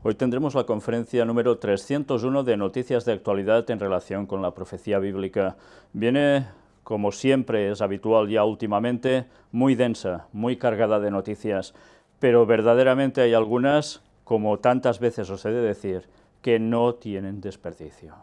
Hoy tendremos la conferencia número 301 de Noticias de Actualidad en relación con la profecía bíblica. Viene, como siempre es habitual ya últimamente, muy densa, muy cargada de noticias, pero verdaderamente hay algunas, como tantas veces os he de decir, que no tienen desperdicio.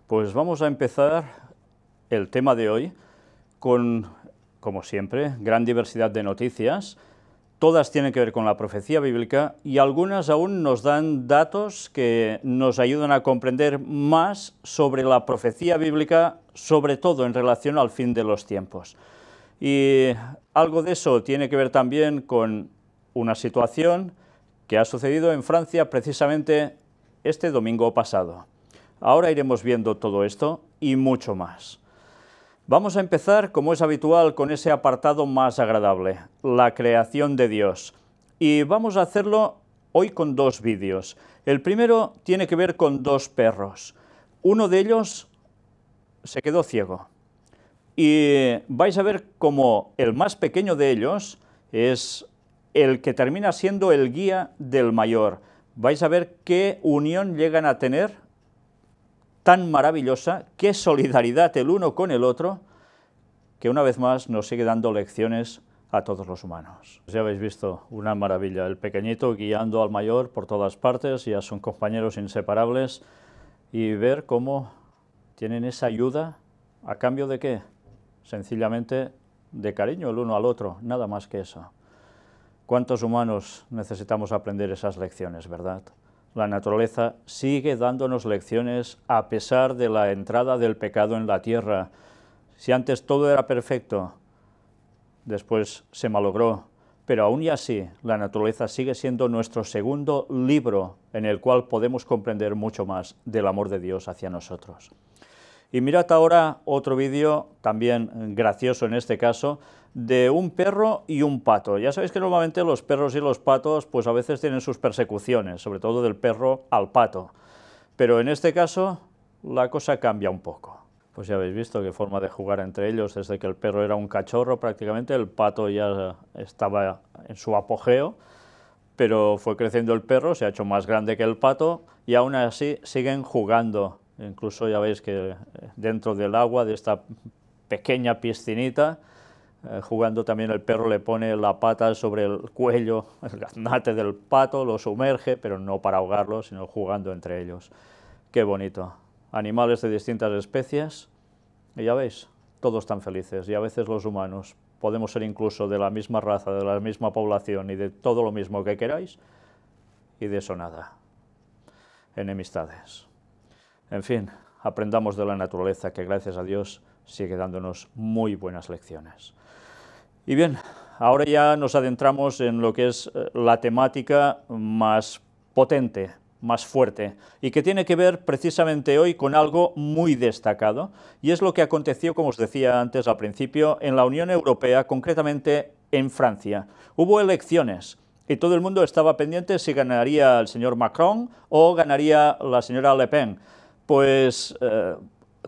Pues vamos a empezar el tema de hoy con, como siempre, gran diversidad de noticias. Todas tienen que ver con la profecía bíblica y algunas aún nos dan datos que nos ayudan a comprender más sobre la profecía bíblica, sobre todo en relación al fin de los tiempos. Y algo de eso tiene que ver también con una situación que ha sucedido en Francia precisamente este domingo pasado. Ahora iremos viendo todo esto y mucho más. Vamos a empezar, como es habitual, con ese apartado más agradable, la creación de Dios. Y vamos a hacerlo hoy con dos vídeos. El primero tiene que ver con dos perros. Uno de ellos se quedó ciego. Y vais a ver cómo el más pequeño de ellos es el que termina siendo el guía del mayor. Vais a ver qué unión llegan a tener tan maravillosa, qué solidaridad el uno con el otro, que una vez más nos sigue dando lecciones a todos los humanos. Ya habéis visto, una maravilla, el pequeñito guiando al mayor por todas partes, ya son compañeros inseparables, y ver cómo tienen esa ayuda, ¿a cambio de qué? Sencillamente de cariño el uno al otro, nada más que eso. ¿Cuántos humanos necesitamos aprender esas lecciones, verdad? La naturaleza sigue dándonos lecciones a pesar de la entrada del pecado en la tierra. Si antes todo era perfecto, después se malogró, pero aún y así la naturaleza sigue siendo nuestro segundo libro en el cual podemos comprender mucho más del amor de Dios hacia nosotros. Y mirad ahora otro vídeo, también gracioso en este caso, de un perro y un pato. Ya sabéis que normalmente los perros y los patos pues a veces tienen sus persecuciones, sobre todo del perro al pato. Pero en este caso la cosa cambia un poco. Pues ya habéis visto qué forma de jugar entre ellos, desde que el perro era un cachorro prácticamente, el pato ya estaba en su apogeo, pero fue creciendo el perro, se ha hecho más grande que el pato y aún así siguen jugando. Incluso ya veis que dentro del agua, de esta pequeña piscinita, jugando también el perro le pone la pata sobre el cuello, el gaznate del pato, lo sumerge, pero no para ahogarlo, sino jugando entre ellos. Qué bonito. Animales de distintas especies, y ya veis, todos tan felices, y a veces los humanos podemos ser incluso de la misma raza, de la misma población y de todo lo mismo que queráis, y de eso nada. Enemistades. En fin, aprendamos de la naturaleza, que gracias a Dios sigue dándonos muy buenas lecciones. Y bien, ahora ya nos adentramos en lo que es la temática más potente, más fuerte, y que tiene que ver precisamente hoy con algo muy destacado, y es lo que aconteció, como os decía antes al principio, en la Unión Europea, concretamente en Francia. Hubo elecciones, y todo el mundo estaba pendiente si ganaría el señor Macron o ganaría la señora Le Pen. Pues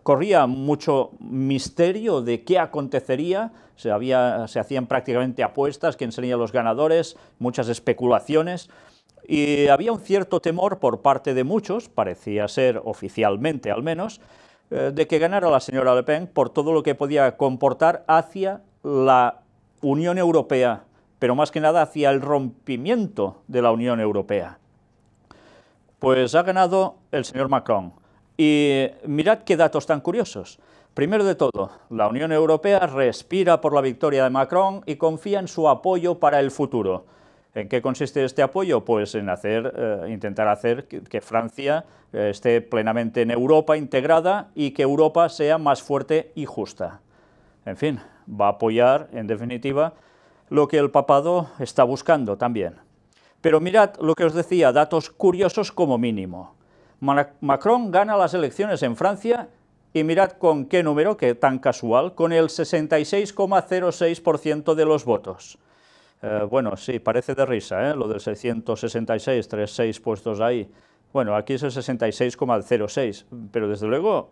corría mucho misterio de qué acontecería, se hacían prácticamente apuestas, quién serían los ganadores, muchas especulaciones, y había un cierto temor por parte de muchos, parecía ser oficialmente al menos, de que ganara la señora Le Pen por todo lo que podía comportar hacia la Unión Europea pero más que nada hacia el rompimiento de la Unión Europea. Pues ha ganado el señor Macron. Y mirad qué datos tan curiosos. Primero de todo, la Unión Europea respira por la victoria de Macron y confía en su apoyo para el futuro. ¿En qué consiste este apoyo? Pues en intentar hacer que Francia esté plenamente en Europa integrada y que Europa sea más fuerte y justa. En fin, va a apoyar, en definitiva, lo que el papado está buscando también. Pero mirad lo que os decía, datos curiosos como mínimo. Macron gana las elecciones en Francia y mirad con qué número, que tan casual, con el 66,06% de los votos. Bueno, sí, parece de risa, lo del 666, 36 puestos ahí. Bueno, aquí es el 66,06, pero desde luego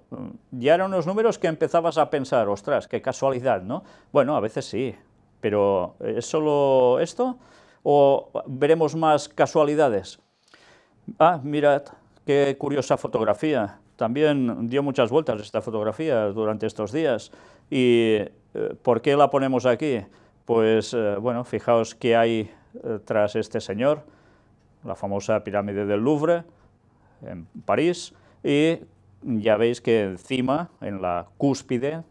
ya eran unos números que empezabas a pensar, ostras, qué casualidad, ¿no? Bueno, a veces sí, pero ¿es solo esto o veremos más casualidades? Ah, mirad, qué curiosa fotografía. También dio muchas vueltas esta fotografía durante estos días. ¿Y por qué la ponemos aquí? Pues, bueno, fijaos qué hay tras este señor, la famosa pirámide del Louvre, en París, y ya veis que encima, en la cúspide,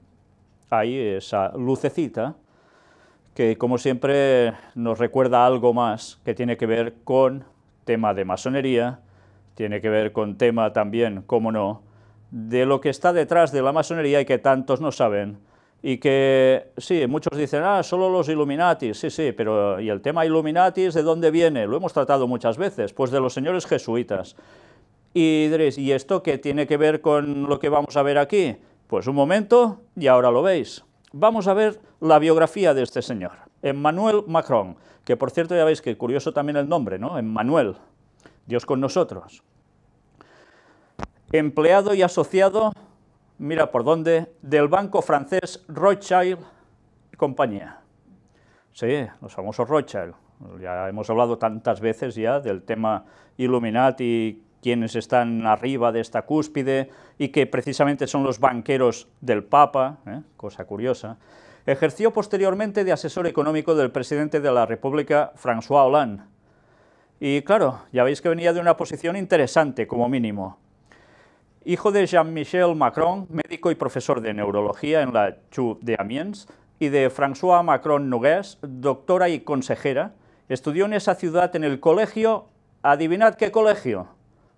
hay esa lucecita que, como siempre, nos recuerda algo más que tiene que ver con tema de masonería, tiene que ver con tema también, cómo no, de lo que está detrás de la masonería y que tantos no saben, y que, sí, muchos dicen, solo los Illuminatis, sí, pero ¿y el tema Illuminatis de dónde viene? Lo hemos tratado muchas veces, pues de los señores jesuitas. Y diréis, ¿y esto qué tiene que ver con lo que vamos a ver aquí? Pues un momento, y ahora lo veis. Vamos a ver la biografía de este señor, Emmanuel Macron, que por cierto ya veis que curioso también el nombre, ¿no? Emmanuel, Dios con nosotros. Empleado y asociado, mira por dónde, del banco francés Rothschild y compañía. Sí, los famosos Rothschild. Ya hemos hablado tantas veces ya del tema Illuminati, quienes están arriba de esta cúspide y que precisamente son los banqueros del Papa, cosa curiosa. Ejerció posteriormente de asesor económico del presidente de la República, François Hollande. Y claro, ya veis que venía de una posición interesante, como mínimo. Hijo de Jean-Michel Macron, médico y profesor de neurología en la CHU de Amiens, y de François Macron Nogués, doctora y consejera, estudió en esa ciudad en el colegio, adivinad qué colegio,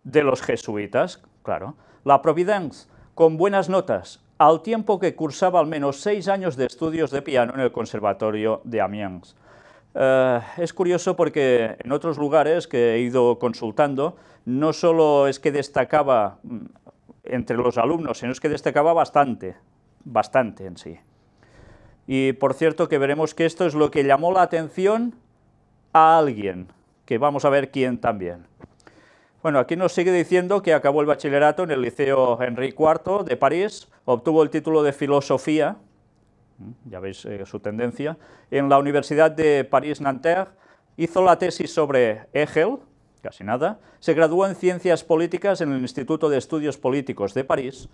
de los jesuitas, claro, la Providence, con buenas notas, al tiempo que cursaba al menos 6 años de estudios de piano en el Conservatorio de Amiens. Es curioso porque en otros lugares que he ido consultando, no solo es que destacaba entre los alumnos, sino es que destacaba bastante en sí. Y por cierto que veremos que esto es lo que llamó la atención a alguien, que vamos a ver quién también. Bueno, aquí nos sigue diciendo que acabó el bachillerato en el Liceo Henri IV de París, obtuvo el título de Filosofía, ya veis su tendencia, en la Universidad de París-Nanterre, hizo la tesis sobre Hegel, casi nada, se graduó en Ciencias Políticas en el Instituto de Estudios Políticos de París,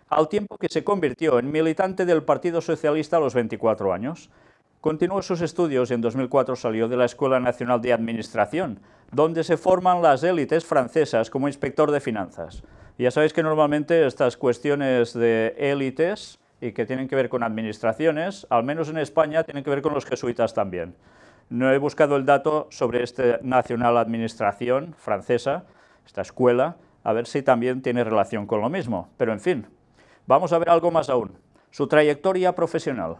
al tiempo que se convirtió en militante del Partido Socialista a los 24 años. Continuó sus estudios y en 2004 salió de la Escuela Nacional de Administración, donde se forman las élites francesas como inspector de finanzas. Y ya sabéis que normalmente estas cuestiones de élites y que tienen que ver con administraciones, al menos en España, tienen que ver con los jesuitas también. No he buscado el dato sobre esta Nacional Administración francesa, esta escuela, a ver si también tiene relación con lo mismo, pero en fin, vamos a ver algo más aún. Su trayectoria profesional.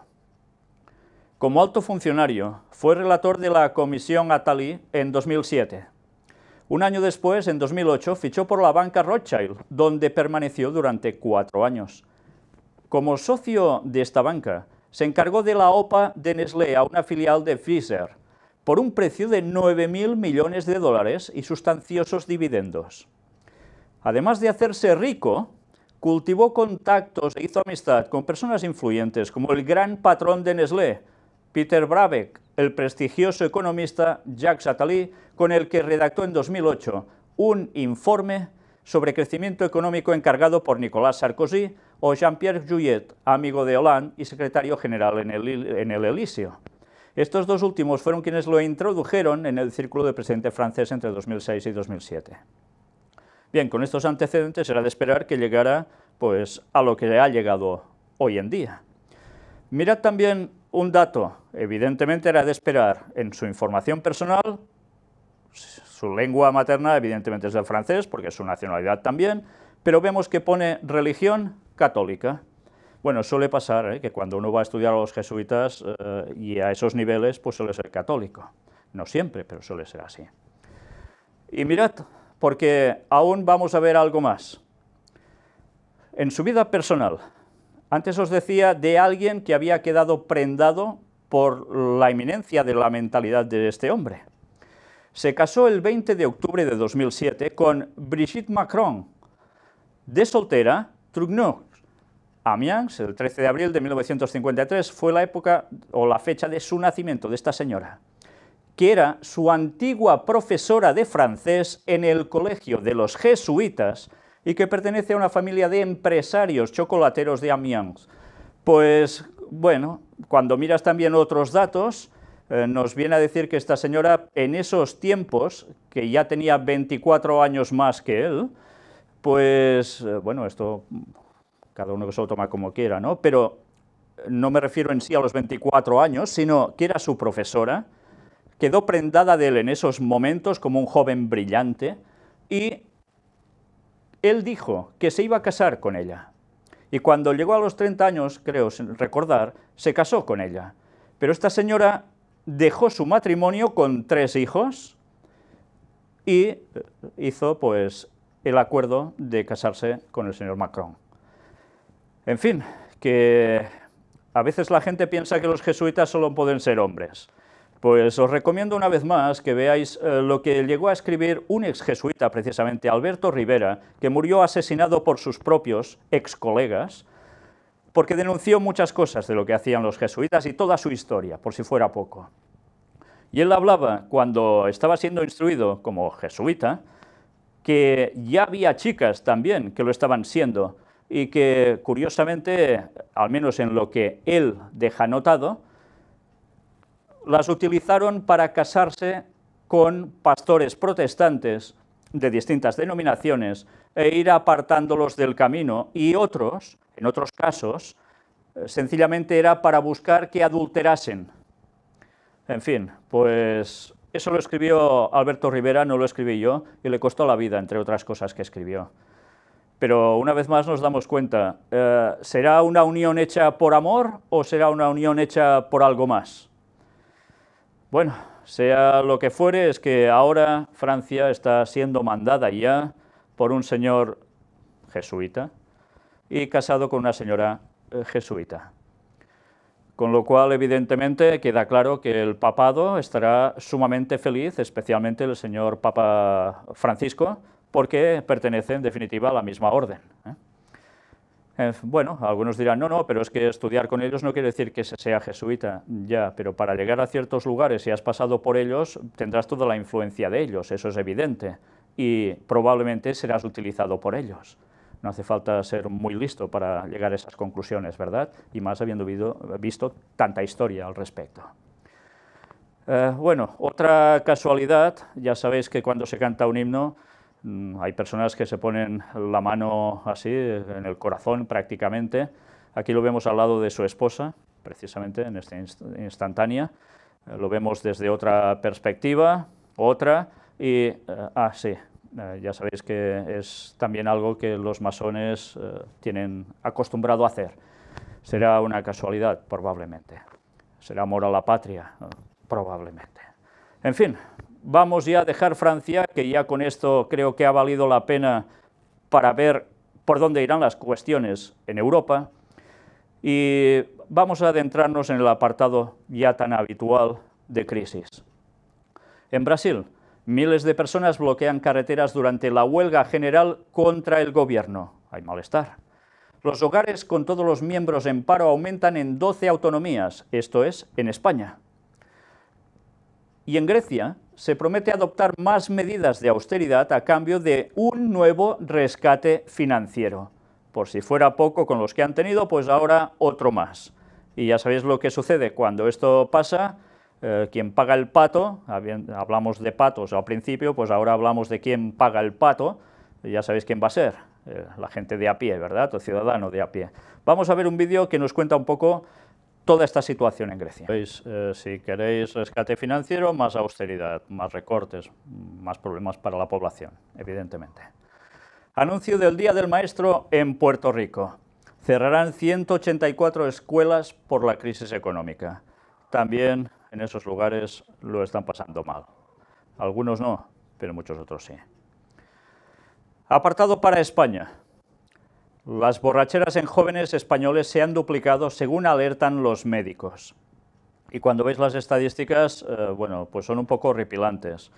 Como alto funcionario, fue relator de la Comisión Attali en 2007. Un año después, en 2008, fichó por la banca Rothschild, donde permaneció durante 4 años. Como socio de esta banca, se encargó de la OPA de Nestlé a una filial de Pfizer, por un precio de 9.000 millones de dólares y sustanciosos dividendos. Además de hacerse rico, cultivó contactos e hizo amistad con personas influyentes como el gran patrón de Nestlé, Peter Brabeck, el prestigioso economista Jacques Attali, con el que redactó en 2008 un informe sobre crecimiento económico encargado por Nicolas Sarkozy o Jean-Pierre Jouyet, amigo de Hollande y secretario general en el Elíseo. Estos dos últimos fueron quienes lo introdujeron en el círculo de presidente francés entre 2006 y 2007. Bien, con estos antecedentes era de esperar que llegara pues, a lo que ha llegado hoy en día. Mirad también un dato, evidentemente era de esperar en su información personal, su lengua materna evidentemente es el francés, porque es su nacionalidad también, pero vemos que pone religión católica. Bueno, suele pasar que cuando uno va a estudiar a los jesuitas y a esos niveles, pues suele ser católico. No siempre, pero suele ser así. Y mirad, porque aún vamos a ver algo más. En su vida personal, antes os decía de alguien que había quedado prendado por la eminencia de la mentalidad de este hombre. Se casó el 20 de octubre de 2007 con Brigitte Macron, de soltera, Trugneux. Amiens, el 13 de abril de 1953, fue la época o la fecha de su nacimiento de esta señora, que era su antigua profesora de francés en el colegio de los jesuitas y que pertenece a una familia de empresarios chocolateros de Amiens. Pues, bueno, cuando miras también otros datos, nos viene a decir que esta señora, en esos tiempos, que ya tenía 24 años más que él, pues, bueno, esto cada uno que se lo toma como quiera, ¿no? Pero no me refiero en sí a los 24 años, sino que era su profesora, quedó prendada de él en esos momentos como un joven brillante, y él dijo que se iba a casar con ella. Y cuando llegó a los 30 años, creo recordar, se casó con ella. Pero esta señora dejó su matrimonio con 3 hijos y hizo, pues, el acuerdo de casarse con el señor Macron. En fin, que a veces la gente piensa que los jesuitas solo pueden ser hombres. Pues os recomiendo una vez más que veáis lo que llegó a escribir un ex jesuita, precisamente Alberto Rivera, que murió asesinado por sus propios ex colegas, porque denunció muchas cosas de lo que hacían los jesuitas y toda su historia, por si fuera poco. Y él hablaba, cuando estaba siendo instruido como jesuita, que ya había chicas también que lo estaban siendo, y que, curiosamente, al menos en lo que él deja notado, las utilizaron para casarse con pastores protestantes de distintas denominaciones e ir apartándolos del camino, y otros, en otros casos, sencillamente era para buscar que adulterasen. En fin, pues eso lo escribió Alberto Rivera, no lo escribí yo, y le costó la vida, entre otras cosas que escribió. Pero una vez más nos damos cuenta, ¿será una unión hecha por amor o será una unión hecha por algo más? Bueno, sea lo que fuere, es que ahora Francia está siendo mandada ya por un señor jesuita y casado con una señora jesuita. Con lo cual, evidentemente, queda claro que el papado estará sumamente feliz, especialmente el señor Papa Francisco, porque pertenece, en definitiva, a la misma orden. Bueno, algunos dirán, no, pero es que estudiar con ellos no quiere decir que se sea jesuita. Ya, pero para llegar a ciertos lugares, si has pasado por ellos, tendrás toda la influencia de ellos, eso es evidente, y probablemente serás utilizado por ellos. No hace falta ser muy listo para llegar a esas conclusiones, ¿verdad? Y más habiendo visto tanta historia al respecto. Bueno, otra casualidad, ya sabéis que cuando se canta un himno, hay personas que se ponen la mano así, en el corazón prácticamente. Aquí lo vemos al lado de su esposa, precisamente en esta instantánea. Lo vemos desde otra perspectiva, otra, y, sí, ya sabéis que es también algo que los masones tienen acostumbrado a hacer. Será una casualidad, probablemente. Será amor a la patria, probablemente. En fin, vamos ya a dejar Francia, que ya con esto creo que ha valido la pena para ver por dónde irán las cuestiones en Europa, y vamos a adentrarnos en el apartado ya tan habitual de crisis. En Brasil, miles de personas bloquean carreteras durante la huelga general contra el gobierno. Hay malestar. Los hogares con todos los miembros en paro aumentan en 12 autonomías, esto es, en España. Y en Grecia se promete adoptar más medidas de austeridad a cambio de un nuevo rescate financiero. Por si fuera poco con los que han tenido, pues ahora otro más. Y ya sabéis lo que sucede cuando esto pasa, quien paga el pato, hablamos de patos al principio, pues ahora hablamos de quién paga el pato, ya sabéis quién va a ser, la gente de a pie, ¿verdad?, el ciudadano de a pie. Vamos a ver un vídeo que nos cuenta un poco toda esta situación en Grecia. ¿Veis? Si queréis rescate financiero, más austeridad, más recortes, más problemas para la población, evidentemente. Anuncio del Día del Maestro en Puerto Rico. Cerrarán 184 escuelas por la crisis económica. También en esos lugares lo están pasando mal. Algunos no, pero muchos otros sí. Apartado para España. Las borracheras en jóvenes españoles se han duplicado según alertan los médicos. Y cuando veis las estadísticas, bueno, pues son un poco horripilantes.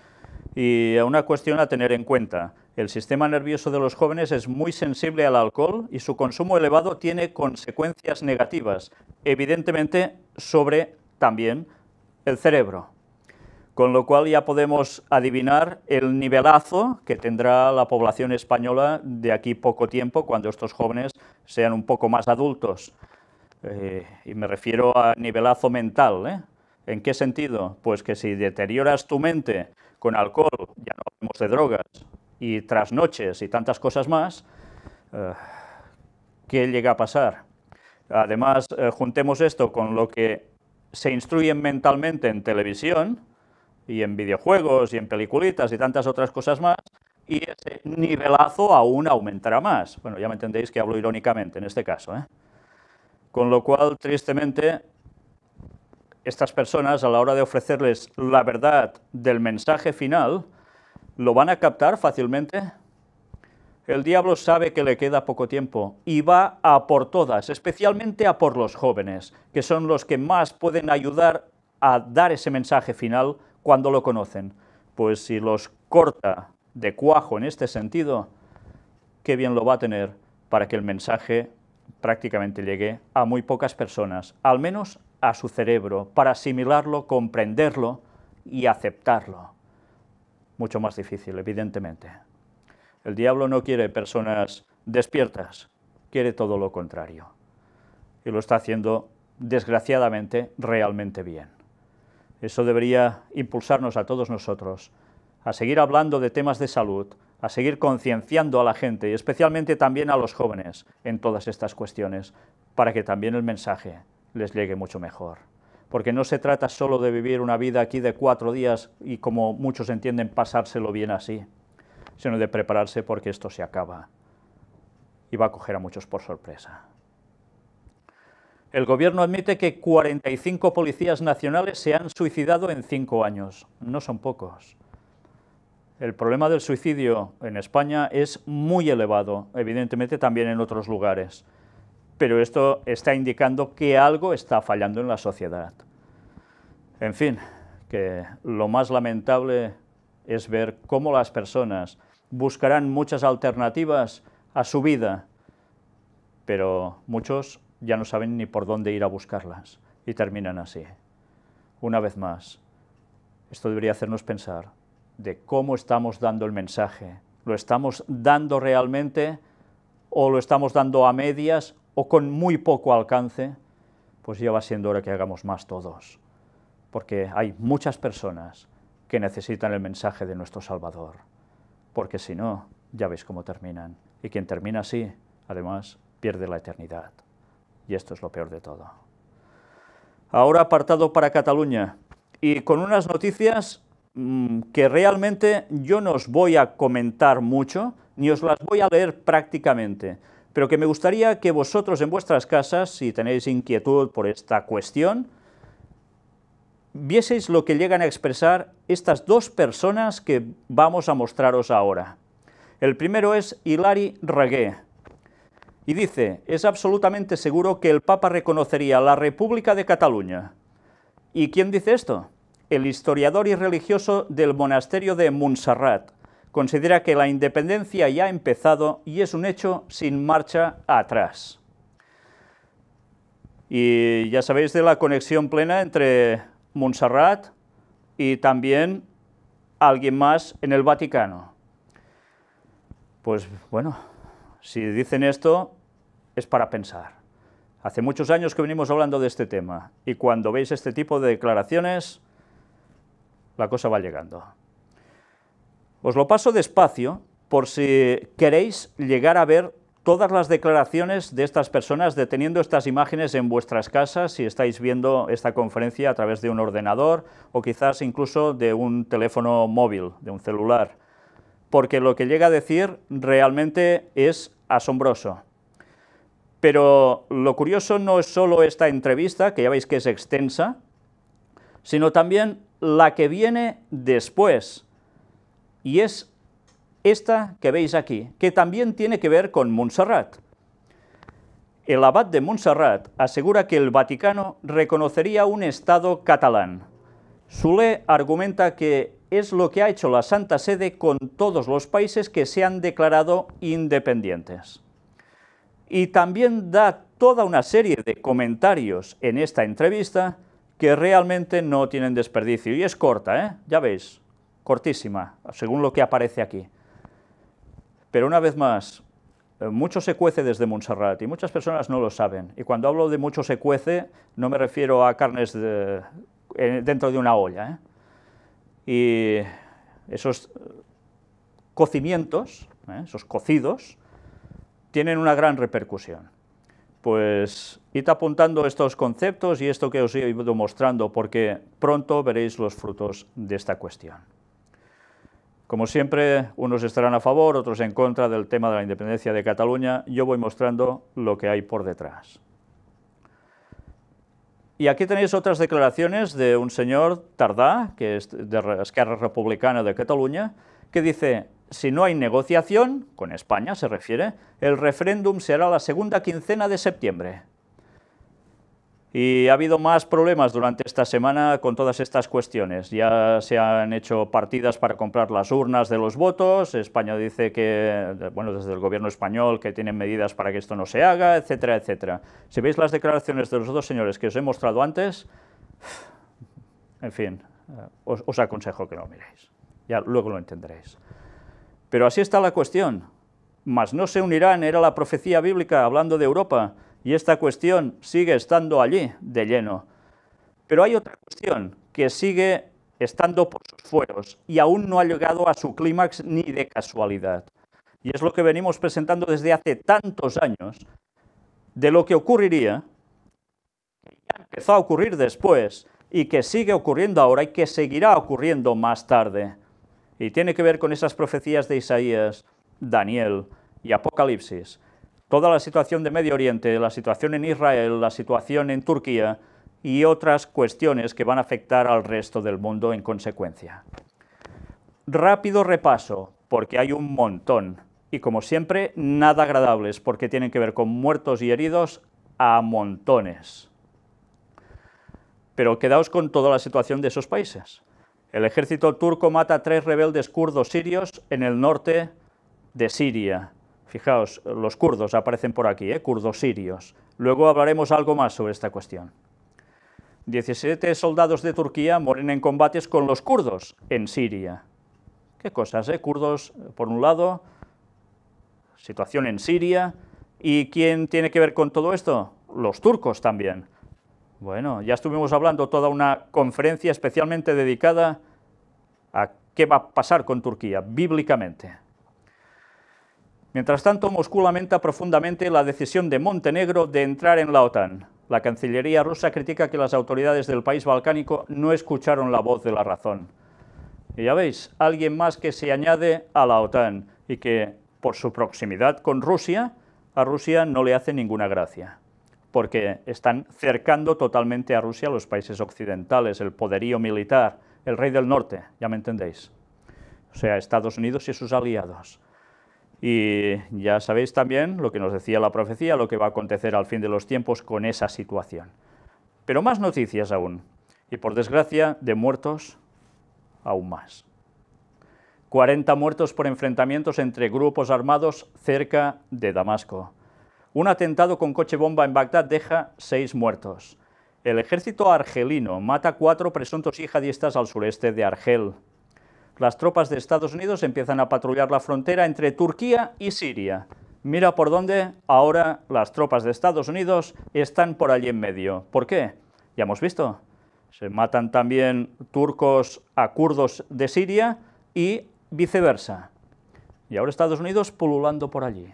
Y una cuestión a tener en cuenta, el sistema nervioso de los jóvenes es muy sensible al alcohol y su consumo elevado tiene consecuencias negativas, evidentemente sobre también el cerebro. Con lo cual ya podemos adivinar el nivelazo que tendrá la población española de aquí poco tiempo, cuando estos jóvenes sean un poco más adultos. Y me refiero a nivelazo mental, ¿eh? ¿En qué sentido? Pues que si deterioras tu mente con alcohol, ya no hablamos de drogas, y trasnoches y tantas cosas más, ¿qué llega a pasar? Además, juntemos esto con lo que se instruyen mentalmente en televisión, y en videojuegos, y en peliculitas, y tantas otras cosas más, y ese nivelazo aún aumentará más. Bueno, ya me entendéis que hablo irónicamente en este caso, ¿eh? Con lo cual, tristemente, estas personas, a la hora de ofrecerles la verdad del mensaje final, ¿lo van a captar fácilmente? El diablo sabe que le queda poco tiempo y va a por todas, especialmente a por los jóvenes, que son los que más pueden ayudar a dar ese mensaje final cuando lo conocen. Pues si los corta de cuajo en este sentido, qué bien lo va a tener para que el mensaje prácticamente llegue a muy pocas personas, al menos a su cerebro, para asimilarlo, comprenderlo y aceptarlo. Mucho más difícil, evidentemente. El diablo no quiere personas despiertas, quiere todo lo contrario. Y lo está haciendo, desgraciadamente, realmente bien. Eso debería impulsarnos a todos nosotros a seguir hablando de temas de salud, a seguir concienciando a la gente y especialmente también a los jóvenes en todas estas cuestiones, para que también el mensaje les llegue mucho mejor. Porque no se trata solo de vivir una vida aquí de 4 días y, como muchos entienden, pasárselo bien así, sino de prepararse porque esto se acaba y va a coger a muchos por sorpresa. El gobierno admite que 45 policías nacionales se han suicidado en 5 años. No son pocos. El problema del suicidio en España es muy elevado, evidentemente también en otros lugares, pero esto está indicando que algo está fallando en la sociedad. En fin, que lo más lamentable es ver cómo las personas buscarán muchas alternativas a su vida, pero muchos ya no saben ni por dónde ir a buscarlas y terminan así. Una vez más, esto debería hacernos pensar de cómo estamos dando el mensaje. ¿Lo estamos dando realmente o lo estamos dando a medias o con muy poco alcance? Pues ya va siendo hora que hagamos más todos, porque hay muchas personas que necesitan el mensaje de nuestro Salvador, porque si no, ya veis cómo terminan. Y quien termina así, además, pierde la eternidad. Y esto es lo peor de todo. Ahora apartado para Cataluña, y con unas noticias que realmente yo no os voy a comentar mucho, ni os las voy a leer prácticamente, pero que me gustaría que vosotros en vuestras casas, si tenéis inquietud por esta cuestión, vieseis lo que llegan a expresar estas dos personas que vamos a mostraros ahora. El primero es Hilari Raguer, y dice: es absolutamente seguro que el Papa reconocería la República de Cataluña. ¿Y quién dice esto? El historiador y religioso del monasterio de Montserrat. Considera que la independencia ya ha empezado y es un hecho sin marcha atrás. Y ya sabéis de la conexión plena entre Montserrat y también alguien más en el Vaticano. Pues bueno, si dicen esto es para pensar. Hace muchos años que venimos hablando de este tema y cuando veis este tipo de declaraciones, la cosa va llegando. Os lo paso despacio por si queréis llegar a ver todas las declaraciones de estas personas deteniendo estas imágenes en vuestras casas si estáis viendo esta conferencia a través de un ordenador o quizás incluso de un teléfono móvil, de un celular, porque lo que llega a decir realmente es asombroso. Pero lo curioso no es solo esta entrevista, que ya veis que es extensa, sino también la que viene después, y es esta que veis aquí, que también tiene que ver con Montserrat. El abad de Montserrat asegura que el Vaticano reconocería un Estado catalán. Soler argumenta que es lo que ha hecho la Santa Sede con todos los países que se han declarado independientes. Y también da toda una serie de comentarios en esta entrevista que realmente no tienen desperdicio. Y es corta, ya veis, cortísima, según lo que aparece aquí. Pero una vez más, mucho se cuece desde Montserrat y muchas personas no lo saben. Y cuando hablo de mucho se cuece, no me refiero a carnes dentro de una olla. Y esos cocimientos, esos cocidos, tienen una gran repercusión. Pues id apuntando estos conceptos y esto que os he ido mostrando, porque pronto veréis los frutos de esta cuestión. Como siempre, unos estarán a favor, otros en contra del tema de la independencia de Cataluña. Yo voy mostrando lo que hay por detrás. Y aquí tenéis otras declaraciones de un señor, Tardà, que es de Esquerra Republicana de Cataluña, que dice: si no hay negociación, con España se refiere, el referéndum será la segunda quincena de septiembre. Y ha habido más problemas durante esta semana con todas estas cuestiones. Ya se han hecho partidas para comprar las urnas de los votos. España dice que, bueno, desde el gobierno español, que tienen medidas para que esto no se haga, etcétera, etcétera. Si veis las declaraciones de los dos señores que os he mostrado antes, en fin, os aconsejo que lo miréis. Ya luego lo entenderéis. Pero así está la cuestión. Mas no se unirán, era la profecía bíblica hablando de Europa. Y esta cuestión sigue estando allí, de lleno. Pero hay otra cuestión que sigue estando por sus fueros y aún no ha llegado a su clímax ni de casualidad. Y es lo que venimos presentando desde hace tantos años, de lo que ocurriría, que ya empezó a ocurrir después y que sigue ocurriendo ahora y que seguirá ocurriendo más tarde. Y tiene que ver con esas profecías de Isaías, Daniel y Apocalipsis. Toda la situación de Medio Oriente, la situación en Israel, la situación en Turquía y otras cuestiones que van a afectar al resto del mundo en consecuencia. Rápido repaso, porque hay un montón, y como siempre, nada agradables, porque tienen que ver con muertos y heridos a montones. Pero quedaos con toda la situación de esos países. El ejército turco mata a 3 rebeldes kurdos sirios en el norte de Siria. Fijaos, los kurdos aparecen por aquí, kurdos sirios. Luego hablaremos algo más sobre esta cuestión. 17 soldados de Turquía mueren en combates con los kurdos en Siria. ¿Qué cosas, kurdos por un lado, situación en Siria, ¿y quién tiene que ver con todo esto? Los turcos también. Bueno, ya estuvimos hablando toda una conferencia especialmente dedicada a qué va a pasar con Turquía, bíblicamente. Mientras tanto, Moscú lamenta profundamente la decisión de Montenegro de entrar en la OTAN. La Cancillería rusa critica que las autoridades del país balcánico no escucharon la voz de la razón. Y ya veis, alguien más que se añade a la OTAN y que, por su proximidad con Rusia, a Rusia no le hace ninguna gracia, porque están cercando totalmente a Rusia los países occidentales, el poderío militar, el rey del norte, ya me entendéis. O sea, Estados Unidos y sus aliados. Y ya sabéis también lo que nos decía la profecía, lo que va a acontecer al fin de los tiempos con esa situación. Pero más noticias aún, y por desgracia, de muertos, aún más. 40 muertos por enfrentamientos entre grupos armados cerca de Damasco. Un atentado con coche bomba en Bagdad deja 6 muertos. El ejército argelino mata a 4 presuntos yihadistas al sureste de Argel. Las tropas de Estados Unidos empiezan a patrullar la frontera entre Turquía y Siria. Mira por dónde ahora las tropas de Estados Unidos están por allí en medio. ¿Por qué? Ya hemos visto. Se matan también turcos a kurdos de Siria y viceversa. Y ahora Estados Unidos pululando por allí.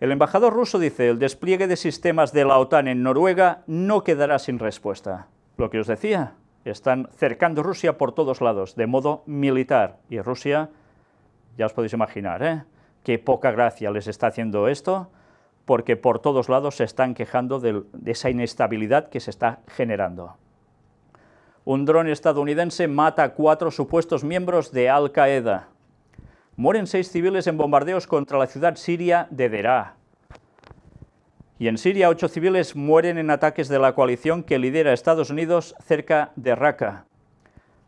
El embajador ruso dice: el despliegue de sistemas de la OTAN en Noruega no quedará sin respuesta. Lo que os decía, están cercando Rusia por todos lados, de modo militar. Y Rusia, ya os podéis imaginar, qué poca gracia les está haciendo esto, porque por todos lados se están quejando de esa inestabilidad que se está generando. Un dron estadounidense mata a 4 supuestos miembros de Al-Qaeda. Mueren 6 civiles en bombardeos contra la ciudad siria de Deraa. Y en Siria 8 civiles mueren en ataques de la coalición que lidera Estados Unidos cerca de Raqqa.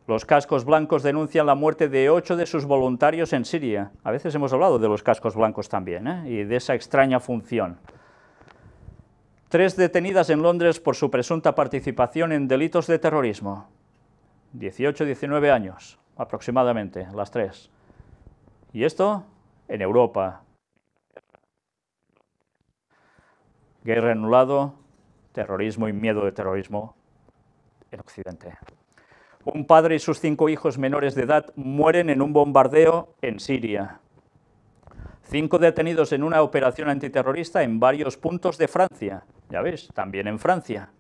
Los cascos blancos denuncian la muerte de 8 de sus voluntarios en Siria. A veces hemos hablado de los cascos blancos también, y de esa extraña función. 3 detenidas en Londres por su presunta participación en delitos de terrorismo. 18 y 19 años, aproximadamente, las 3. Y esto en Europa. Guerra en un lado, terrorismo y miedo de terrorismo en Occidente. Un padre y sus 5 hijos menores de edad mueren en un bombardeo en Siria. 5 detenidos en una operación antiterrorista en varios puntos de Francia. Ya ves, también en Francia.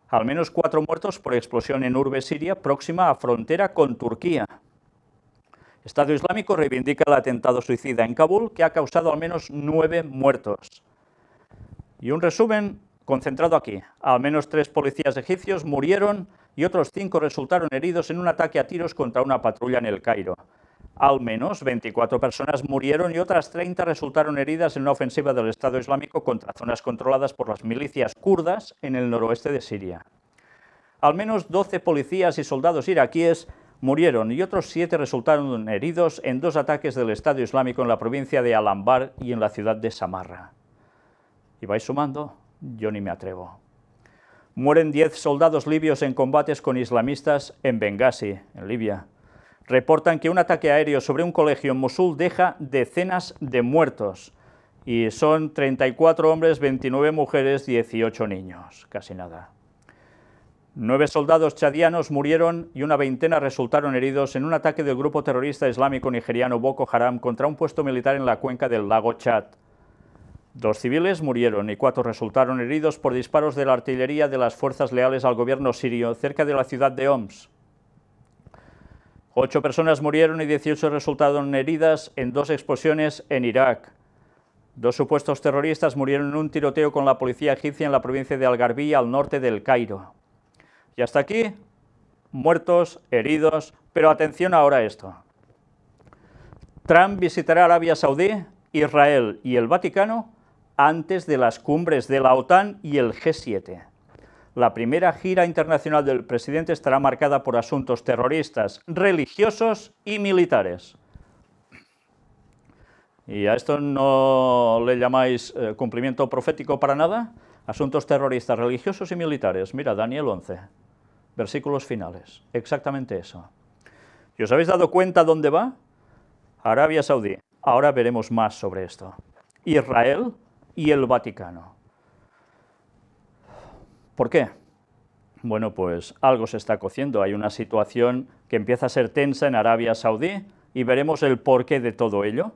Al menos 4 muertos por explosión en urbe siria próxima a frontera con Turquía. Estado Islámico reivindica el atentado suicida en Kabul que ha causado al menos 9 muertos. Y un resumen concentrado aquí. Al menos 3 policías egipcios murieron y otros 5 resultaron heridos en un ataque a tiros contra una patrulla en El Cairo. Al menos 24 personas murieron y otras 30 resultaron heridas en una ofensiva del Estado Islámico contra zonas controladas por las milicias kurdas en el noroeste de Siria. Al menos 12 policías y soldados iraquíes murieron y otros 7 resultaron heridos en 2 ataques del Estado Islámico en la provincia de Al-Anbar y en la ciudad de Samarra. Y vais sumando, yo ni me atrevo. Mueren 10 soldados libios en combates con islamistas en Bengasi, en Libia. Reportan que un ataque aéreo sobre un colegio en Mosul deja decenas de muertos. Y son 34 hombres, 29 mujeres, 18 niños, casi nada. 9 soldados chadianos murieron y una veintena resultaron heridos en un ataque del grupo terrorista islámico nigeriano Boko Haram contra un puesto militar en la cuenca del lago Chad. 2 civiles murieron y 4 resultaron heridos por disparos de la artillería de las fuerzas leales al gobierno sirio cerca de la ciudad de Homs. 8 personas murieron y 18 resultaron heridas en 2 explosiones en Irak. 2 supuestos terroristas murieron en un tiroteo con la policía egipcia en la provincia de Al-Garbi, al norte del Cairo. Y hasta aquí, muertos, heridos, pero atención ahora a esto. Trump visitará Arabia Saudí, Israel y el Vaticano antes de las cumbres de la OTAN y el G7. La primera gira internacional del presidente estará marcada por asuntos terroristas, religiosos y militares. ¿Y a esto no le llamáis cumplimiento profético para nada? Asuntos terroristas, religiosos y militares. Mira, Daniel 11, versículos finales. Exactamente eso. ¿Y os habéis dado cuenta dónde va? Arabia Saudí. Ahora veremos más sobre esto. Israel y el Vaticano. ¿Por qué? Bueno, pues algo se está cociendo. Hay una situación que empieza a ser tensa en Arabia Saudí y veremos el porqué de todo ello.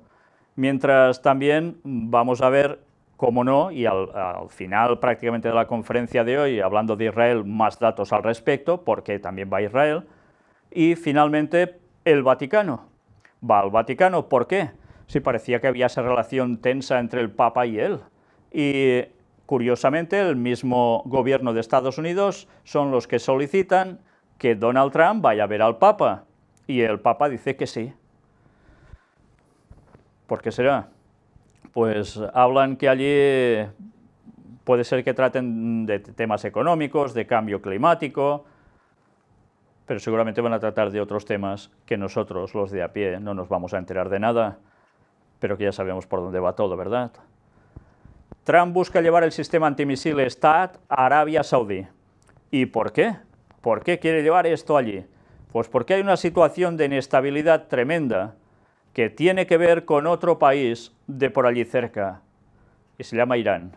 Mientras también vamos a ver, cómo no, y al final prácticamente de la conferencia de hoy, hablando de Israel, más datos al respecto, porque también va a Israel. Y finalmente el Vaticano. Va al Vaticano, ¿por qué? Sí, parecía que había esa relación tensa entre el Papa y él. Y curiosamente, el mismo gobierno de Estados Unidos son los que solicitan que Donald Trump vaya a ver al Papa. Y el Papa dice que sí. ¿Por qué será? Pues hablan que allí puede ser que traten de temas económicos, de cambio climático, pero seguramente van a tratar de otros temas que nosotros, los de a pie, no nos vamos a enterar de nada, pero que ya sabemos por dónde va todo, ¿verdad? Trump busca llevar el sistema antimisiles THAAD a Arabia Saudí. ¿Y por qué? ¿Por qué quiere llevar esto allí? Pues porque hay una situación de inestabilidad tremenda que tiene que ver con otro país de por allí cerca, y se llama Irán.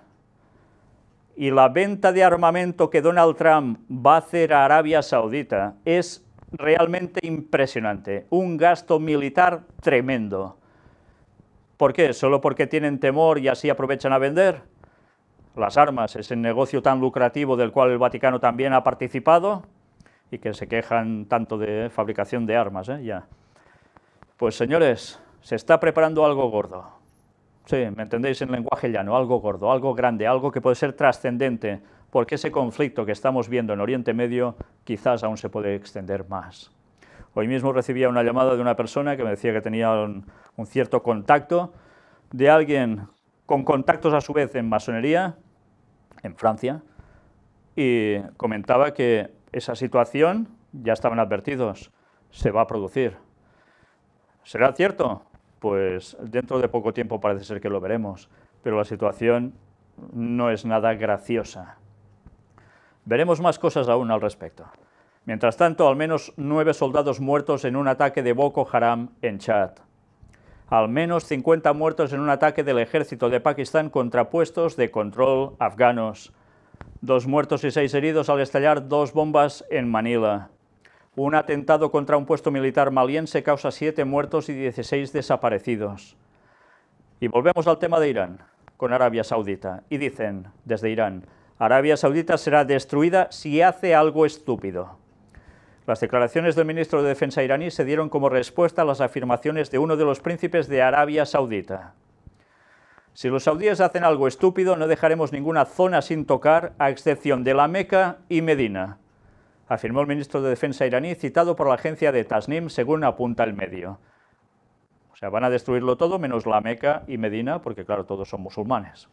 y la venta de armamento que Donald Trump va a hacer a Arabia Saudita es realmente impresionante, un gasto militar tremendo. ¿Por qué? ¿Solo porque tienen temor y así aprovechan a vender? Las armas, ese negocio tan lucrativo del cual el Vaticano también ha participado y que se quejan tanto de fabricación de armas, ya. Pues señores, se está preparando algo gordo. Sí, me entendéis en lenguaje llano, algo gordo, algo grande, algo que puede ser trascendente, porque ese conflicto que estamos viendo en Oriente Medio quizás aún se puede extender más. Hoy mismo recibía una llamada de una persona que me decía que tenía un cierto contacto de alguien con contactos a su vez en masonería, en Francia, y comentaba que esa situación, ya estaban advertidos, se va a producir. ¿Será cierto? Pues dentro de poco tiempo parece ser que lo veremos, pero la situación no es nada graciosa. Veremos más cosas aún al respecto. Mientras tanto, al menos 9 soldados muertos en un ataque de Boko Haram en Chad. Al menos 50 muertos en un ataque del ejército de Pakistán contra puestos de control afganos. 2 muertos y 6 heridos al estallar 2 bombas en Manila. Un atentado contra un puesto militar maliense causa 7 muertos y 16 desaparecidos. Y volvemos al tema de Irán, con Arabia Saudita. Y dicen, desde Irán, Arabia Saudita será destruida si hace algo estúpido. Las declaraciones del ministro de Defensa iraní se dieron como respuesta a las afirmaciones de uno de los príncipes de Arabia Saudita. Si los saudíes hacen algo estúpido, no dejaremos ninguna zona sin tocar, a excepción de la Meca y Medina, afirmó el ministro de Defensa iraní, citado por la agencia de Tasnim, según apunta el medio. O sea, van a destruirlo todo menos la Meca y Medina, porque claro, todos son musulmanes.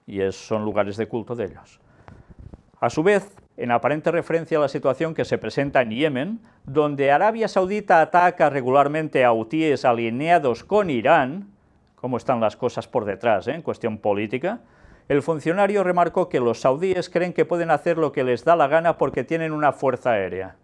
Y son lugares de culto de ellos. A su vez, en aparente referencia a la situación que se presenta en Yemen, donde Arabia Saudita ataca regularmente a hutíes alineados con Irán, cómo están las cosas por detrás, en cuestión política, el funcionario remarcó que los saudíes creen que pueden hacer lo que les da la gana porque tienen una fuerza aérea.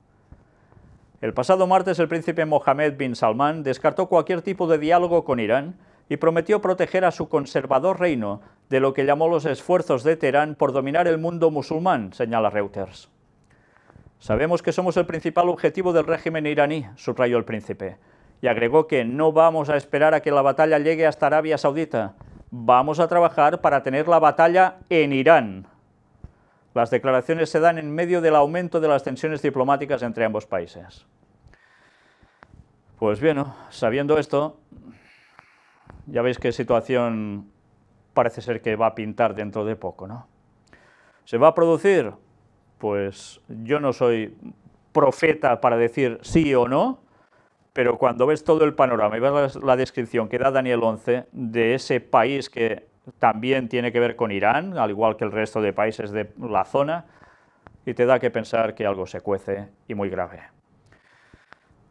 El pasado martes, el príncipe Mohammed bin Salman descartó cualquier tipo de diálogo con Irán y prometió proteger a su conservador reino de lo que llamó los esfuerzos de Teherán por dominar el mundo musulmán, señala Reuters. Sabemos que somos el principal objetivo del régimen iraní, subrayó el príncipe, y agregó que no vamos a esperar a que la batalla llegue hasta Arabia Saudita. Vamos a trabajar para tener la batalla en Irán. Las declaraciones se dan en medio del aumento de las tensiones diplomáticas entre ambos países. Pues bien, sabiendo esto, ya veis qué situación parece ser que va a pintar dentro de poco, ¿no? ¿Se va a producir? Pues yo no soy profeta para decir sí o no, pero cuando ves todo el panorama y ves la descripción que da Daniel 11 de ese país que también tiene que ver con Irán, al igual que el resto de países de la zona, y te da que pensar que algo se cuece y muy grave.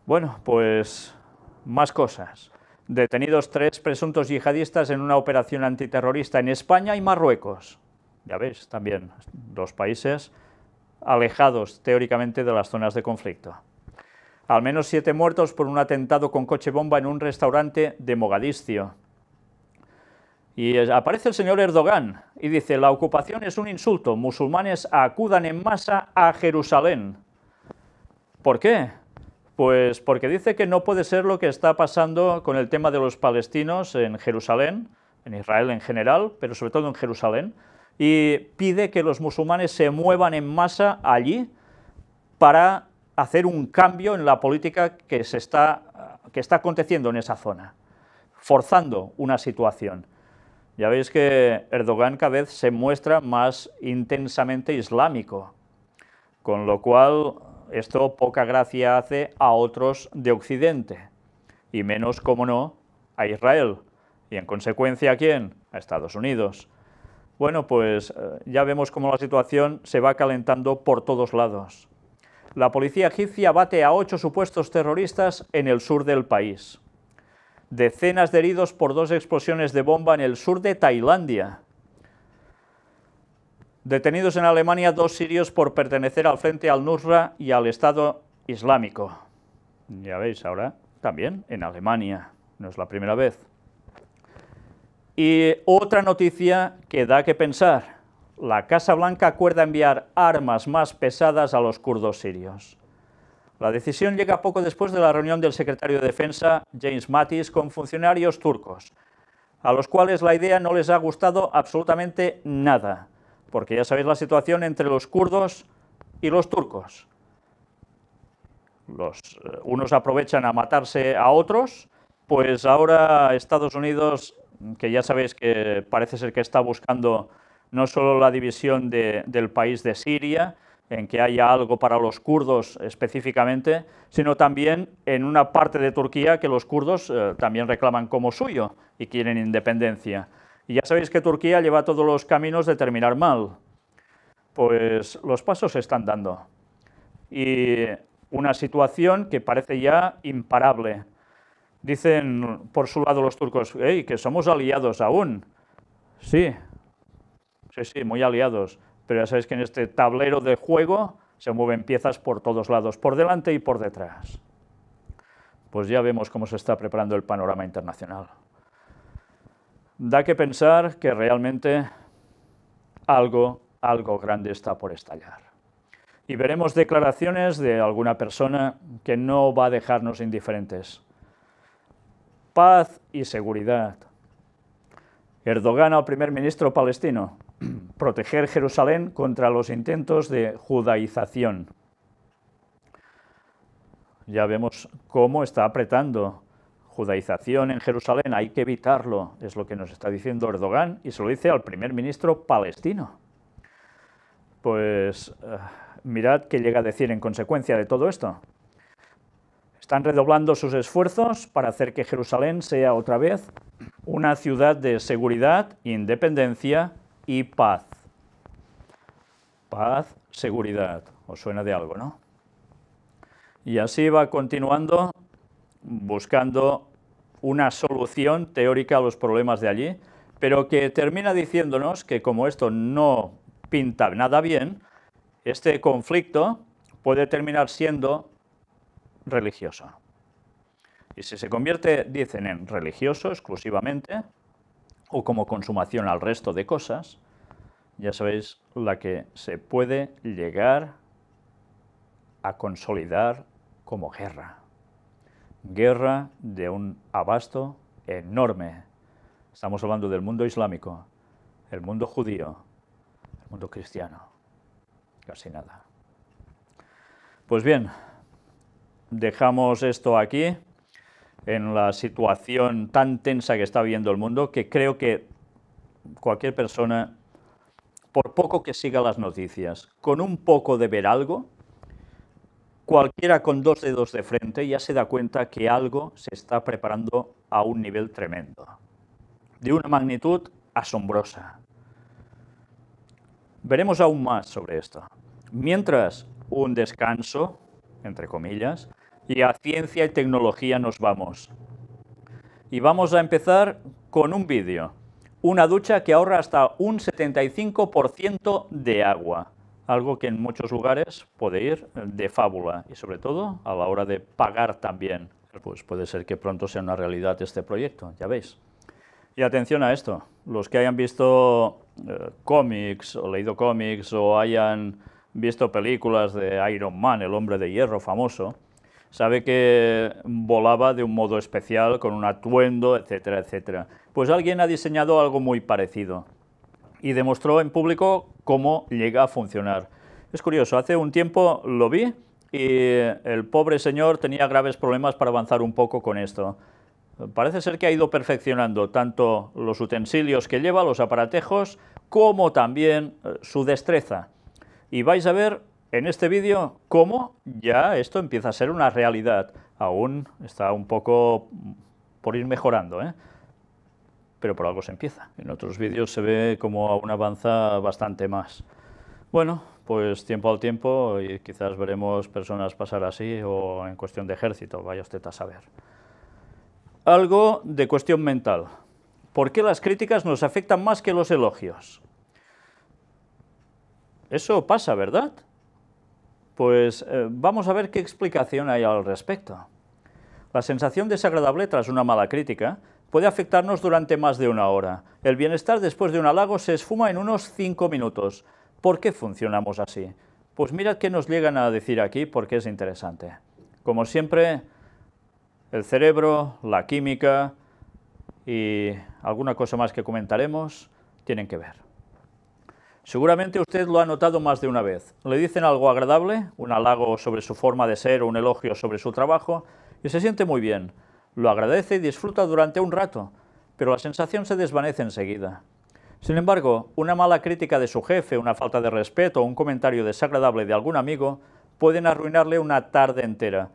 Bueno, pues más cosas. Detenidos 3 presuntos yihadistas en una operación antiterrorista en España y Marruecos. Ya veis, también 2 países alejados teóricamente de las zonas de conflicto. Al menos 7 muertos por un atentado con coche bomba en un restaurante de Mogadiscio. Y aparece el señor Erdogan y dice, la ocupación es un insulto, musulmanes acudan en masa a Jerusalén. ¿Por qué? Pues porque dice que no puede ser lo que está pasando con el tema de los palestinos en Jerusalén, en Israel en general, pero sobre todo en Jerusalén, y pide que los musulmanes se muevan en masa allí para hacer un cambio en la política que está aconteciendo en esa zona, forzando una situación. Ya veis que Erdogan cada vez se muestra más intensamente islámico, con lo cual esto poca gracia hace a otros de Occidente, y menos, como no, a Israel, y en consecuencia, ¿a quién? A Estados Unidos. Bueno, pues ya vemos cómo la situación se va calentando por todos lados. La policía egipcia bate a 8 supuestos terroristas en el sur del país. Decenas de heridos por 2 explosiones de bomba en el sur de Tailandia. Detenidos en Alemania 2 sirios por pertenecer al Frente al-Nusra y al Estado Islámico. Ya veis, ahora también en Alemania, no es la primera vez. Y otra noticia que da que pensar. la Casa Blanca acuerda enviar armas más pesadas a los kurdos sirios. La decisión llega poco después de la reunión del secretario de Defensa, James Mattis, con funcionarios turcos, a los cuales la idea no les ha gustado absolutamente nada, porque ya sabéis la situación entre los kurdos y los turcos. Unos aprovechan a matarse a otros, pues ahora Estados Unidos, que ya sabéis que parece ser que está buscando no solo la división del país de Siria, en que haya algo para los kurdos específicamente, sino también en una parte de Turquía que los kurdos también reclaman como suyo y quieren independencia. Y ya sabéis que Turquía lleva todos los caminos de terminar mal. Pues los pasos se están dando. Y una situación que parece ya imparable. Dicen por su lado los turcos, hey, que somos aliados aún. Sí, muy aliados. Pero ya sabéis que en este tablero de juego se mueven piezas por todos lados, por delante y por detrás. Pues ya vemos cómo se está preparando el panorama internacional. Da que pensar que realmente algo grande está por estallar. Y veremos declaraciones de alguna persona que no va a dejarnos indiferentes. Paz y seguridad. Erdogan al primer ministro palestino. Proteger Jerusalén contra los intentos de judaización. Ya vemos cómo está apretando. Judaización en Jerusalén, hay que evitarlo, es lo que nos está diciendo Erdogan, y se lo dice al primer ministro palestino. Pues mirad qué llega a decir en consecuencia de todo esto. Están redoblando sus esfuerzos para hacer que Jerusalén sea otra vez una ciudad de seguridad, independencia y paz. Paz, seguridad. ¿Os suena de algo, no? Y así va continuando buscando una solución teórica a los problemas de allí, pero que termina diciéndonos que como esto no pinta nada bien, este conflicto puede terminar siendo religioso. Y si se convierte, dicen, en religioso exclusivamente, o como consumación al resto de cosas, ya sabéis la que se puede llegar a consolidar como guerra. Guerra de un abasto enorme. Estamos hablando del mundo islámico, el mundo judío, el mundo cristiano. Casi nada. Pues bien, dejamos esto aquí, en la situación tan tensa que está viviendo el mundo, que creo que cualquier persona, por poco que siga las noticias, con un poco de ver algo, cualquiera con dos dedos de frente ya se da cuenta que algo se está preparando a un nivel tremendo, de una magnitud asombrosa. Veremos aún más sobre esto. Mientras, un descanso, entre comillas, y a ciencia y tecnología nos vamos. Y vamos a empezar con un vídeo. Una ducha que ahorra hasta un 75% de agua. Algo que en muchos lugares puede ir de fábula. Y sobre todo a la hora de pagar también. Pues puede ser que pronto sea una realidad este proyecto, ya veis. Y atención a esto. Los que hayan visto cómics o leído cómics o hayan visto películas de Iron Man, el hombre de hierro famoso, sabe que volaba de un modo especial, con un atuendo, etcétera, etcétera. Pues alguien ha diseñado algo muy parecido y demostró en público cómo llega a funcionar. Es curioso, hace un tiempo lo vi y el pobre señor tenía graves problemas para avanzar un poco con esto. Parece ser que ha ido perfeccionando tanto los utensilios que lleva, los aparatejos, como también su destreza. Y vais a ver en este vídeo cómo ya esto empieza a ser una realidad. Aún está un poco por ir mejorando, pero por algo se empieza. En otros vídeos se ve cómo aún avanza bastante más. Bueno, pues tiempo al tiempo y quizás veremos personas pasar así o en cuestión de ejército, vaya usted a saber. Algo de cuestión mental. ¿Por qué las críticas nos afectan más que los elogios? Eso pasa, ¿verdad? Pues vamos a ver qué explicación hay al respecto. La sensación desagradable tras una mala crítica puede afectarnos durante más de una hora. El bienestar después de un halago se esfuma en unos 5 minutos. ¿Por qué funcionamos así? Pues mirad qué nos llegan a decir aquí, porque es interesante. Como siempre, el cerebro, la química y alguna cosa más que comentaremos tienen que ver. Seguramente usted lo ha notado más de una vez. Le dicen algo agradable, un halago sobre su forma de ser o un elogio sobre su trabajo, y se siente muy bien. Lo agradece y disfruta durante un rato, pero la sensación se desvanece enseguida. Sin embargo, una mala crítica de su jefe, una falta de respeto o un comentario desagradable de algún amigo pueden arruinarle una tarde entera.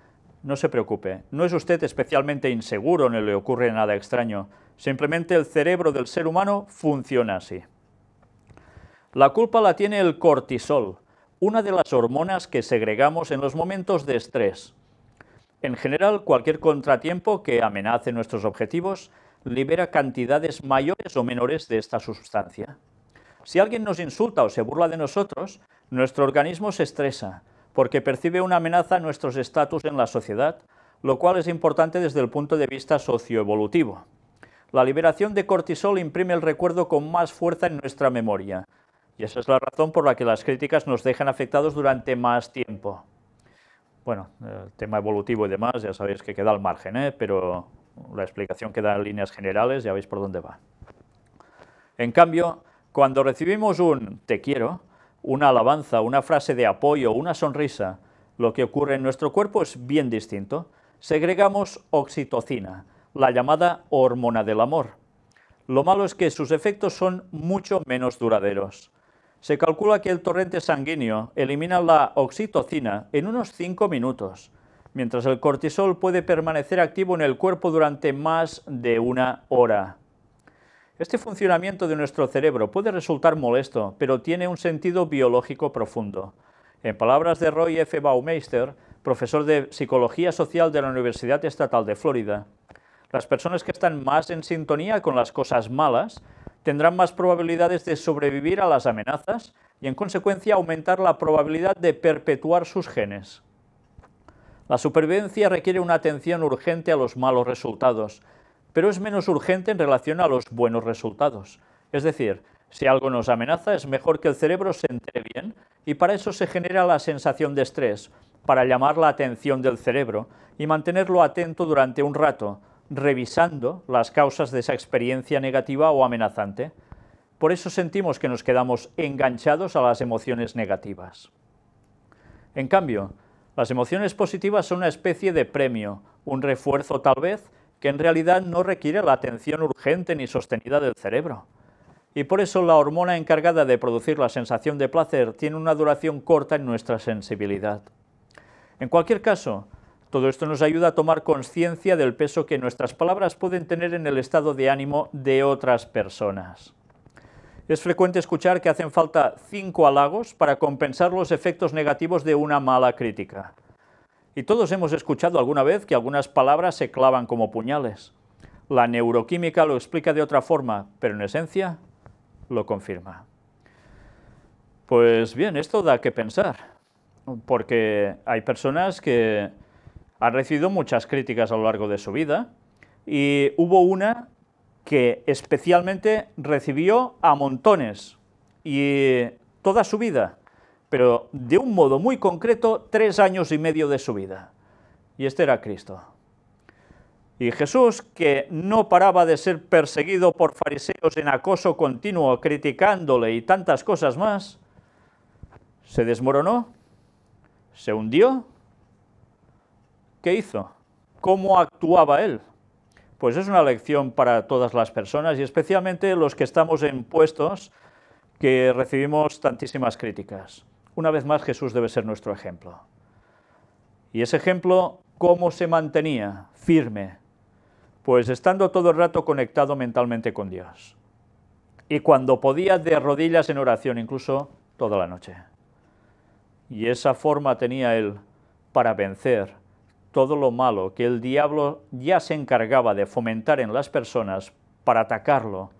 No se preocupe, no es usted especialmente inseguro ni le ocurre nada extraño, simplemente el cerebro del ser humano funciona así. La culpa la tiene el cortisol, una de las hormonas que segregamos en los momentos de estrés. En general, cualquier contratiempo que amenace nuestros objetivos libera cantidades mayores o menores de esta sustancia. Si alguien nos insulta o se burla de nosotros, nuestro organismo se estresa, porque percibe una amenaza a nuestros estatus en la sociedad, lo cual es importante desde el punto de vista socioevolutivo. La liberación de cortisol imprime el recuerdo con más fuerza en nuestra memoria, y esa es la razón por la que las críticas nos dejan afectados durante más tiempo. Bueno, el tema evolutivo y demás ya sabéis que queda al margen, pero la explicación queda en líneas generales, ya veis por dónde va. En cambio, cuando recibimos un te quiero, una alabanza, una frase de apoyo, una sonrisa, lo que ocurre en nuestro cuerpo es bien distinto. Segregamos oxitocina, la llamada hormona del amor. Lo malo es que sus efectos son mucho menos duraderos. Se calcula que el torrente sanguíneo elimina la oxitocina en unos 5 minutos, mientras el cortisol puede permanecer activo en el cuerpo durante más de una hora. Este funcionamiento de nuestro cerebro puede resultar molesto, pero tiene un sentido biológico profundo. En palabras de Roy F. Baumeister, profesor de Psicología Social de la Universidad Estatal de Florida, las personas que están más en sintonía con las cosas malas tendrán más probabilidades de sobrevivir a las amenazas y, en consecuencia, aumentar la probabilidad de perpetuar sus genes. La supervivencia requiere una atención urgente a los malos resultados, pero es menos urgente en relación a los buenos resultados. Es decir, si algo nos amenaza, es mejor que el cerebro se entere bien, y para eso se genera la sensación de estrés, para llamar la atención del cerebro y mantenerlo atento durante un rato, revisando las causas de esa experiencia negativa o amenazante. Por eso sentimos que nos quedamos enganchados a las emociones negativas. En cambio, las emociones positivas son una especie de premio, un refuerzo tal vez, que en realidad no requiere la atención urgente ni sostenida del cerebro. Y por eso la hormona encargada de producir la sensación de placer tiene una duración corta en nuestra sensibilidad. En cualquier caso, todo esto nos ayuda a tomar conciencia del peso que nuestras palabras pueden tener en el estado de ánimo de otras personas. Es frecuente escuchar que hacen falta 5 halagos para compensar los efectos negativos de una mala crítica. Y todos hemos escuchado alguna vez que algunas palabras se clavan como puñales. La neuroquímica lo explica de otra forma, pero en esencia lo confirma. Pues bien, esto da que pensar, porque hay personas que han recibido muchas críticas a lo largo de su vida y hubo una que especialmente recibió a montones y toda su vida, pero de un modo muy concreto 3 años y medio de su vida. Y este era Cristo. Y Jesús, que no paraba de ser perseguido por fariseos en acoso continuo, criticándole y tantas cosas más, se desmoronó, se hundió. ¿Qué hizo? ¿Cómo actuaba él? Pues es una lección para todas las personas y especialmente los que estamos en puestos que recibimos tantísimas críticas. Una vez más, Jesús debe ser nuestro ejemplo. Y ese ejemplo, ¿cómo se mantenía? Firme. Pues estando todo el rato conectado mentalmente con Dios. Y cuando podía, de rodillas en oración, incluso toda la noche. Y esa forma tenía él para vencer todo lo malo que el diablo ya se encargaba de fomentar en las personas para atacarlo,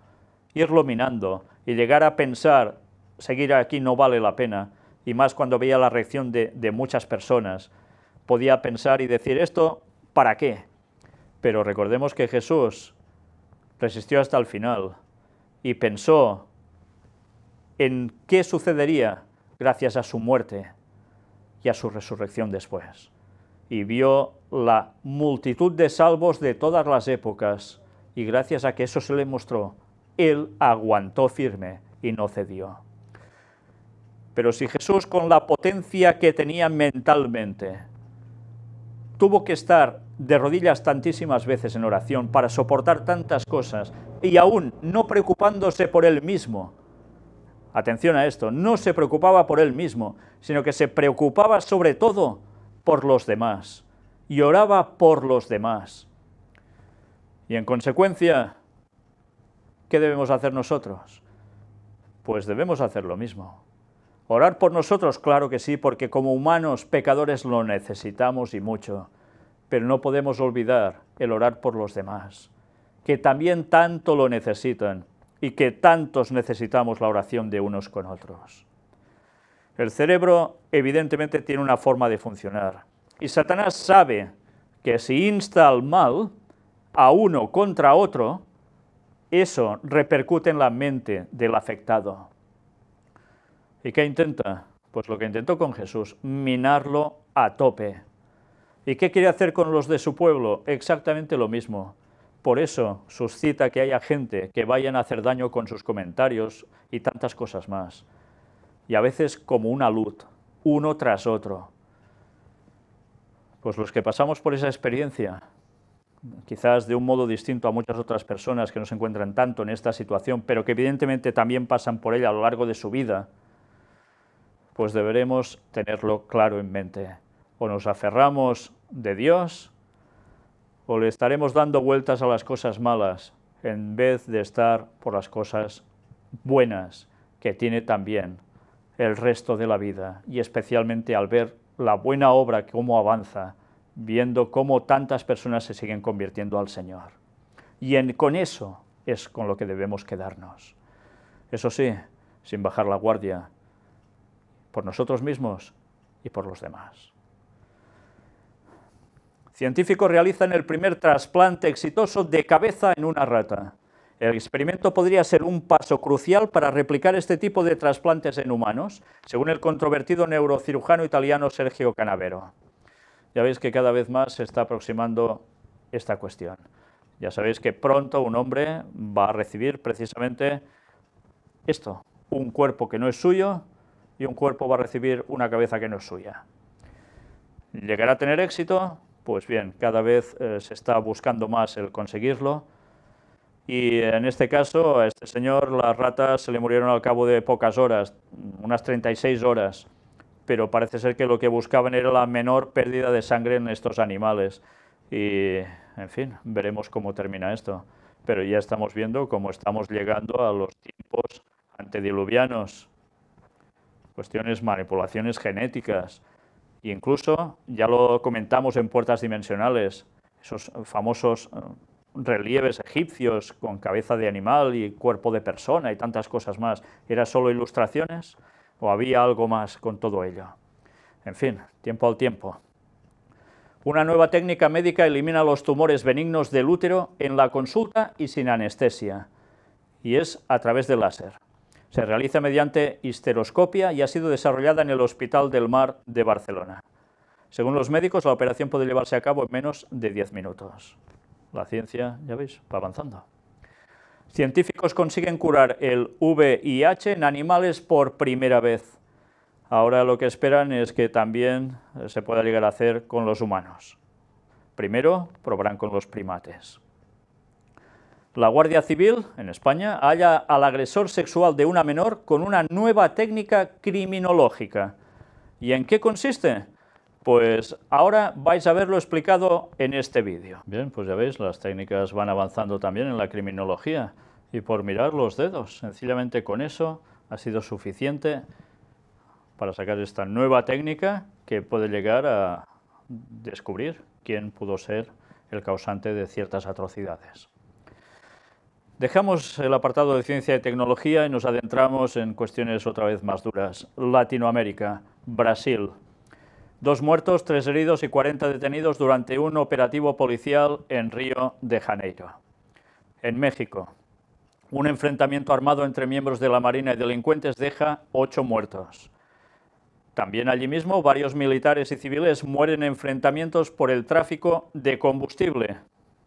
irlo minando y llegar a pensar, seguir aquí no vale la pena, y más cuando veía la reacción de muchas personas, podía pensar y decir, ¿esto para qué? Pero recordemos que Jesús resistió hasta el final y pensó en qué sucedería gracias a su muerte y a su resurrección después. Y vio la multitud de salvos de todas las épocas, y gracias a que eso se le mostró, él aguantó firme y no cedió. Pero si Jesús, con la potencia que tenía mentalmente, tuvo que estar de rodillas tantísimas veces en oración para soportar tantas cosas, y aún no preocupándose por él mismo, atención a esto, no se preocupaba por él mismo, sino que se preocupaba sobre todo por los demás, y oraba por los demás. Y en consecuencia, ¿qué debemos hacer nosotros? Pues debemos hacer lo mismo. Orar por nosotros, claro que sí, porque como humanos pecadores lo necesitamos y mucho, pero no podemos olvidar el orar por los demás, que también tanto lo necesitan y que tantos necesitamos la oración de unos con otros. El cerebro evidentemente tiene una forma de funcionar, y Satanás sabe que si insta al mal a uno contra otro, eso repercute en la mente del afectado. ¿Y qué intenta? Pues lo que intentó con Jesús, minarlo a tope. ¿Y qué quiere hacer con los de su pueblo? Exactamente lo mismo. Por eso suscita que haya gente que vayan a hacer daño con sus comentarios y tantas cosas más. Y a veces como una luz, uno tras otro. Pues los que pasamos por esa experiencia, quizás de un modo distinto a muchas otras personas que no se encuentran tanto en esta situación, pero que evidentemente también pasan por ella a lo largo de su vida, pues deberemos tenerlo claro en mente. O nos aferramos de Dios, o le estaremos dando vueltas a las cosas malas, en vez de estar por las cosas buenas que tiene también el resto de la vida, y especialmente al ver la buena obra, cómo avanza, viendo cómo tantas personas se siguen convirtiendo al Señor. Y con eso es con lo que debemos quedarnos. Eso sí, sin bajar la guardia, por nosotros mismos y por los demás. Científicos realizan el primer trasplante exitoso de cabeza en una rata. El experimento podría ser un paso crucial para replicar este tipo de trasplantes en humanos, según el controvertido neurocirujano italiano Sergio Canavero. Ya veis que cada vez más se está aproximando esta cuestión. Ya sabéis que pronto un hombre va a recibir precisamente esto, un cuerpo que no es suyo, y un cuerpo va a recibir una cabeza que no es suya. ¿Llegará a tener éxito? Pues bien, cada vez se está buscando más el conseguirlo, y en este caso a este señor las ratas se le murieron al cabo de pocas horas, unas 36 horas, pero parece ser que lo que buscaban era la menor pérdida de sangre en estos animales, y en fin, veremos cómo termina esto, pero ya estamos viendo cómo estamos llegando a los tiempos antediluvianos, cuestiones, manipulaciones genéticas, e incluso, ya lo comentamos en Puertas Dimensionales, esos famosos relieves egipcios con cabeza de animal y cuerpo de persona y tantas cosas más. ¿Era solo ilustraciones o había algo más con todo ello? En fin, tiempo al tiempo. Una nueva técnica médica elimina los tumores benignos del útero en la consulta y sin anestesia, y es a través del láser. Se realiza mediante histeroscopia y ha sido desarrollada en el Hospital del Mar de Barcelona. Según los médicos, la operación puede llevarse a cabo en menos de 10 minutos. La ciencia, ya veis, va avanzando. Científicos consiguen curar el VIH en animales por primera vez. Ahora lo que esperan es que también se pueda llegar a hacer con los humanos. Primero probarán con los primates. La Guardia Civil, en España, halla al agresor sexual de una menor con una nueva técnica criminológica. ¿Y en qué consiste? Pues ahora vais a verlo explicado en este vídeo. Bien, pues ya veis, las técnicas van avanzando también en la criminología, y por mirar los dedos, sencillamente con eso ha sido suficiente para sacar esta nueva técnica que puede llegar a descubrir quién pudo ser el causante de ciertas atrocidades. Dejamos el apartado de ciencia y tecnología y nos adentramos en cuestiones otra vez más duras. Latinoamérica, Brasil. 2 muertos, 3 heridos y 40 detenidos durante un operativo policial en Río de Janeiro. En México, un enfrentamiento armado entre miembros de la Marina y delincuentes deja 8 muertos. También allí mismo, varios militares y civiles mueren en enfrentamientos por el tráfico de combustible,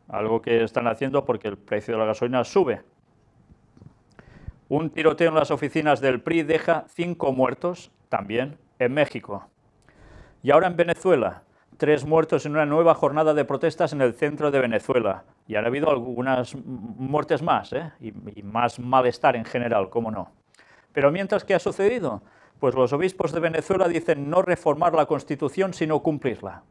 algo que están haciendo porque el precio de la gasolina sube. Un tiroteo en las oficinas del PRI deja 5 muertos, también en México. Y ahora en Venezuela, 3 muertos en una nueva jornada de protestas en el centro de Venezuela. Y han habido algunas muertes más, y más malestar en general, cómo no. Pero mientras, ¿qué ha sucedido? Pues los obispos de Venezuela dicen no reformar la Constitución, sino cumplirla.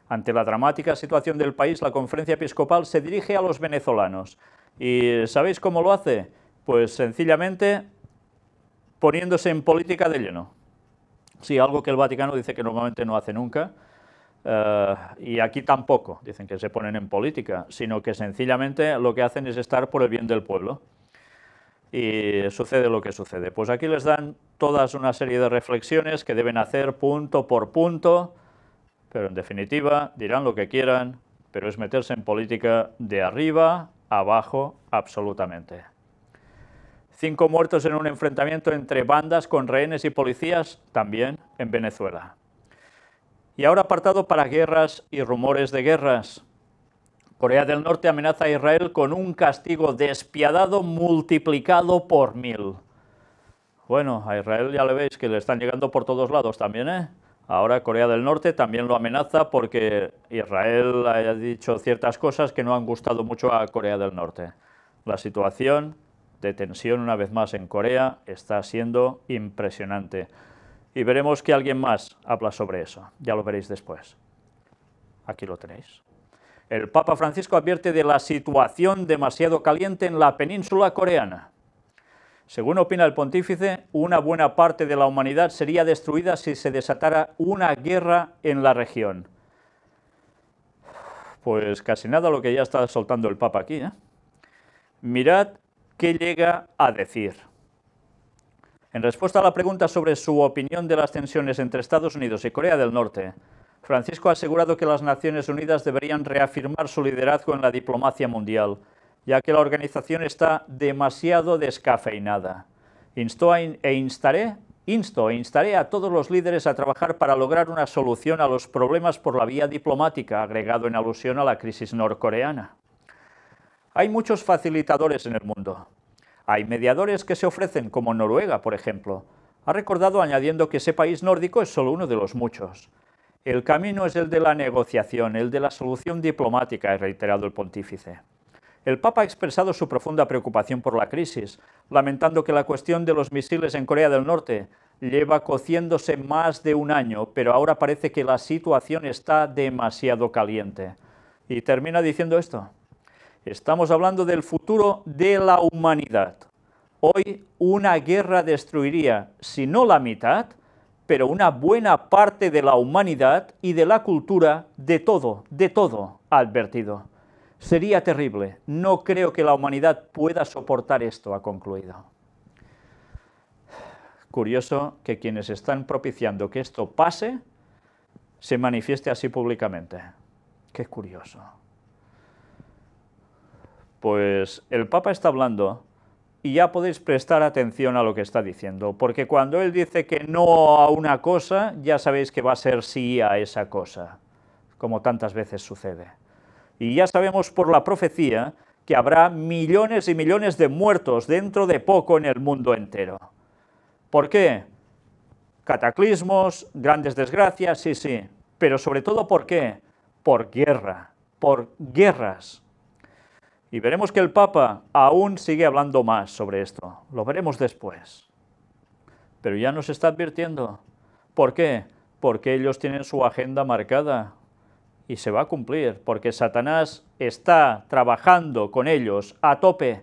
Ante la dramática situación del país, la Conferencia Episcopal se dirige a los venezolanos. ¿Y sabéis cómo lo hace? Pues sencillamente poniéndose en política de lleno. Sí, algo que el Vaticano dice que normalmente no hace nunca, y aquí tampoco, dicen que se ponen en política, sino que sencillamente lo que hacen es estar por el bien del pueblo. Y sucede lo que sucede. Pues aquí les dan todas una serie de reflexiones que deben hacer punto por punto, pero en definitiva dirán lo que quieran, pero es meterse en política de arriba a abajo absolutamente. 5 muertos en un enfrentamiento entre bandas con rehenes y policías, también en Venezuela. Y ahora apartado para guerras y rumores de guerras. Corea del Norte amenaza a Israel con un castigo despiadado multiplicado por 1000. Bueno, a Israel ya le veis que le están llegando por todos lados también, ¿eh? Ahora Corea del Norte también lo amenaza porque Israel ha dicho ciertas cosas que no han gustado mucho a Corea del Norte. La situación de tensión una vez más en Corea está siendo impresionante. Y veremos que alguien más habla sobre eso, ya lo veréis después. Aquí lo tenéis. El Papa Francisco advierte de la situación demasiado caliente en la península coreana. Según opina el pontífice, una buena parte de la humanidad sería destruida si se desatara una guerra en la región. Pues casi nada lo que ya está soltando el Papa aquí, ¿eh? Mirad qué llega a decir. En respuesta a la pregunta sobre su opinión de las tensiones entre Estados Unidos y Corea del Norte, Francisco ha asegurado que las Naciones Unidas deberían reafirmar su liderazgo en la diplomacia mundial, ya que la organización está demasiado descafeinada. Insto e instaré a todos los líderes a trabajar para lograr una solución a los problemas por la vía diplomática, agregado en alusión a la crisis norcoreana. Hay muchos facilitadores en el mundo. Hay mediadores que se ofrecen, como Noruega, por ejemplo. Ha recordado añadiendo que ese país nórdico es solo uno de los muchos. El camino es el de la negociación, el de la solución diplomática, ha reiterado el pontífice. El Papa ha expresado su profunda preocupación por la crisis, lamentando que la cuestión de los misiles en Corea del Norte lleva cociéndose más de un año, pero ahora parece que la situación está demasiado caliente. Y termina diciendo esto: estamos hablando del futuro de la humanidad. Hoy una guerra destruiría, si no la mitad, pero una buena parte de la humanidad y de la cultura, de todo, ha advertido. Sería terrible. No creo que la humanidad pueda soportar esto, ha concluido. Curioso que quienes están propiciando que esto pase se manifieste así públicamente. Qué curioso. Pues el Papa está hablando y ya podéis prestar atención a lo que está diciendo, porque cuando él dice que no a una cosa, ya sabéis que va a ser sí a esa cosa, como tantas veces sucede. Y ya sabemos por la profecía que habrá millones y millones de muertos dentro de poco en el mundo entero. ¿Por qué? Cataclismos, grandes desgracias, sí, pero sobre todo ¿por qué? Por guerra, por guerras. Y veremos que el Papa aún sigue hablando más sobre esto. Lo veremos después. Pero ya nos está advirtiendo. ¿Por qué? Porque ellos tienen su agenda marcada. Y se va a cumplir, porque Satanás está trabajando con ellos a tope.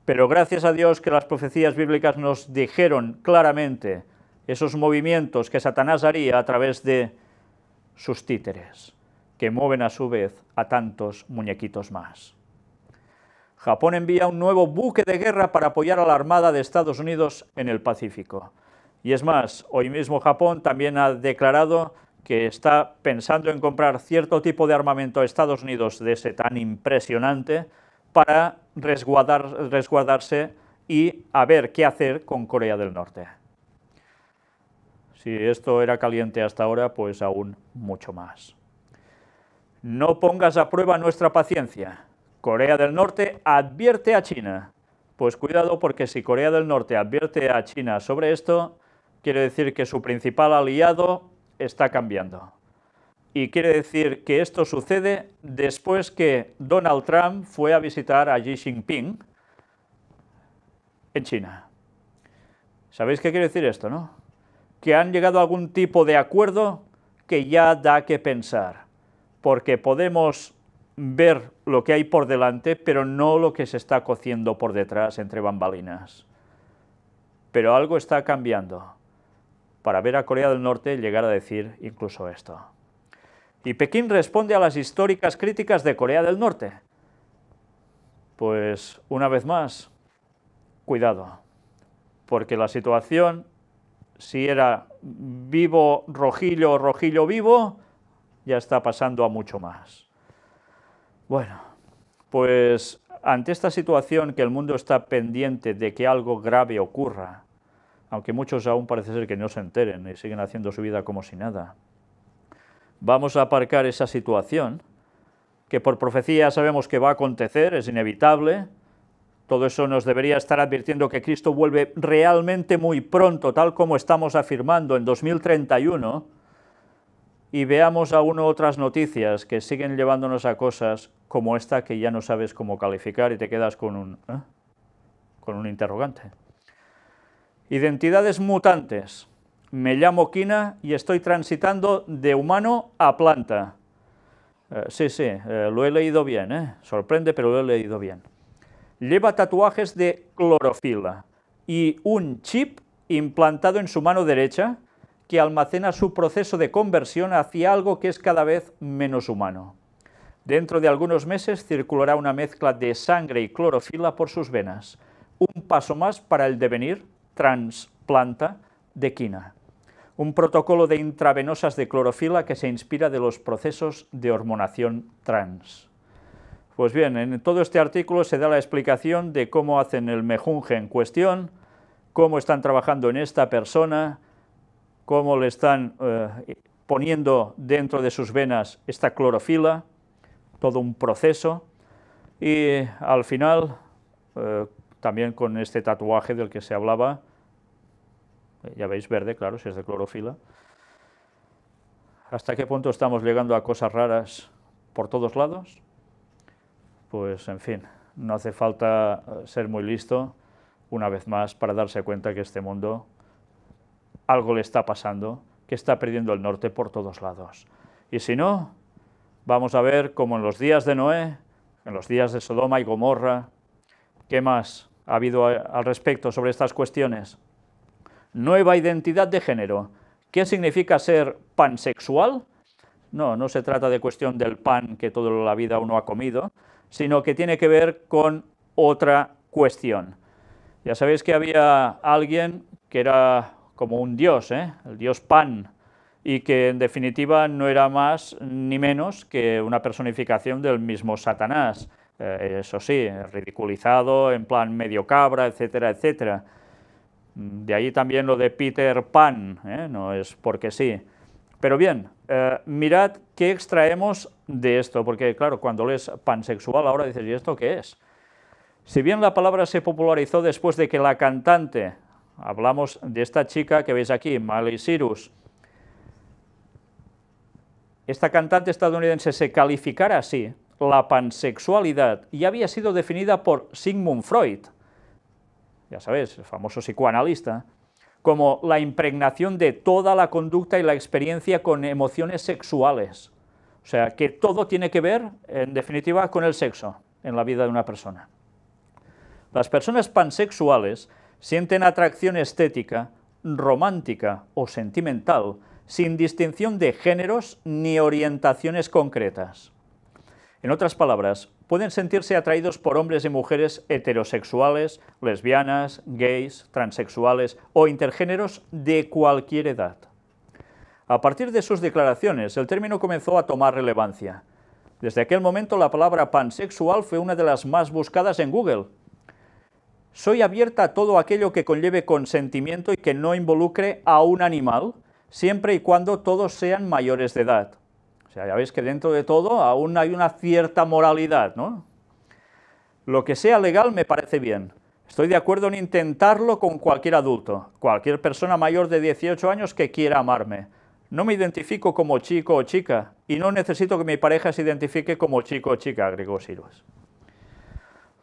Pero gracias a Dios que las profecías bíblicas nos dijeron claramente esos movimientos que Satanás haría a través de sus títeres, que mueven a su vez a tantos muñequitos más. Japón envía un nuevo buque de guerra para apoyar a la Armada de Estados Unidos en el Pacífico. Y es más, hoy mismo Japón también ha declarado que está pensando en comprar cierto tipo de armamento a Estados Unidos de ese tan impresionante para resguardarse y a ver qué hacer con Corea del Norte. Si esto era caliente hasta ahora, pues aún mucho más. No pongas a prueba nuestra paciencia. Corea del Norte advierte a China. Pues cuidado, porque si Corea del Norte advierte a China sobre esto, quiere decir que su principal aliado está cambiando. Y quiere decir que esto sucede después que Donald Trump fue a visitar a Xi Jinping en China. ¿Sabéis qué quiere decir esto, no? Que han llegado a algún tipo de acuerdo que ya da que pensar, porque podemos ver lo que hay por delante, pero no lo que se está cociendo por detrás entre bambalinas. Pero algo está cambiando para ver a Corea del Norte llegar a decir incluso esto. Y Pekín responde a las históricas críticas de Corea del Norte. Pues, una vez más, cuidado, porque la situación, si era vivo rojillo o rojillo vivo, ya está pasando a mucho más. Bueno, pues ante esta situación que el mundo está pendiente de que algo grave ocurra, aunque muchos aún parece ser que no se enteren y siguen haciendo su vida como si nada, vamos a aparcar esa situación, que por profecía sabemos que va a acontecer, es inevitable. Todo eso nos debería estar advirtiendo que Cristo vuelve realmente muy pronto, tal como estamos afirmando en 2031, y veamos aún otras noticias que siguen llevándonos a cosas como esta que ya no sabes cómo calificar y te quedas con un interrogante. Identidades mutantes. Me llamo Kina y estoy transitando de humano a planta. Sí, lo he leído bien, sorprende, pero lo he leído bien. Lleva tatuajes de clorofila y un chip implantado en su mano derecha que almacena su proceso de conversión hacia algo que es cada vez menos humano. Dentro de algunos meses circulará una mezcla de sangre y clorofila por sus venas. Un paso más para el devenir transplanta de Kina. Un protocolo de intravenosas de clorofila que se inspira de los procesos de hormonación trans. Pues bien, en todo este artículo se da la explicación de cómo hacen el mejunje en cuestión, cómo están trabajando en esta persona, cómo le están poniendo dentro de sus venas esta clorofila, todo un proceso, y al final, también con este tatuaje del que se hablaba, ya veis, verde, claro, si es de clorofila. ¿Hasta qué punto estamos llegando a cosas raras por todos lados? Pues, en fin, no hace falta ser muy listo, una vez más, para darse cuenta que este mundo, algo le está pasando, que está perdiendo el norte por todos lados. Y si no, vamos a ver como en los días de Noé, en los días de Sodoma y Gomorra, ¿qué más ha habido al respecto sobre estas cuestiones? Nueva identidad de género. ¿Qué significa ser pansexual? No se trata de cuestión del pan que toda la vida uno ha comido, sino que tiene que ver con otra cuestión. Ya sabéis que había alguien que era como un dios, el dios Pan, y que en definitiva no era más ni menos que una personificación del mismo Satanás. Eso sí, ridiculizado, en plan medio cabra, etcétera, etcétera. De ahí también lo de Peter Pan, no es porque sí. Pero bien, mirad qué extraemos de esto, porque claro, cuando lees pansexual ahora dices, ¿y esto qué es? Si bien la palabra se popularizó después de que la cantante, hablamos de esta chica que veis aquí, Miley Cyrus, esta cantante estadounidense se calificara así, la pansexualidad ya había sido definida por Sigmund Freud, ya sabéis, el famoso psicoanalista, como la impregnación de toda la conducta y la experiencia con emociones sexuales. O sea, que todo tiene que ver, en definitiva, con el sexo en la vida de una persona. Las personas pansexuales sienten atracción estética, romántica o sentimental, sin distinción de géneros ni orientaciones concretas. En otras palabras, pueden sentirse atraídos por hombres y mujeres heterosexuales, lesbianas, gays, transexuales o intergéneros de cualquier edad. A partir de sus declaraciones, el término comenzó a tomar relevancia. Desde aquel momento la palabra pansexual fue una de las más buscadas en Google. Soy abierta a todo aquello que conlleve consentimiento y que no involucre a un animal, siempre y cuando todos sean mayores de edad. O sea, ya veis que dentro de todo aún hay una cierta moralidad, ¿no? Lo que sea legal me parece bien. Estoy de acuerdo en intentarlo con cualquier adulto, cualquier persona mayor de 18 años que quiera amarme. No me identifico como chico o chica, y no necesito que mi pareja se identifique como chico o chica, agregó Sirius.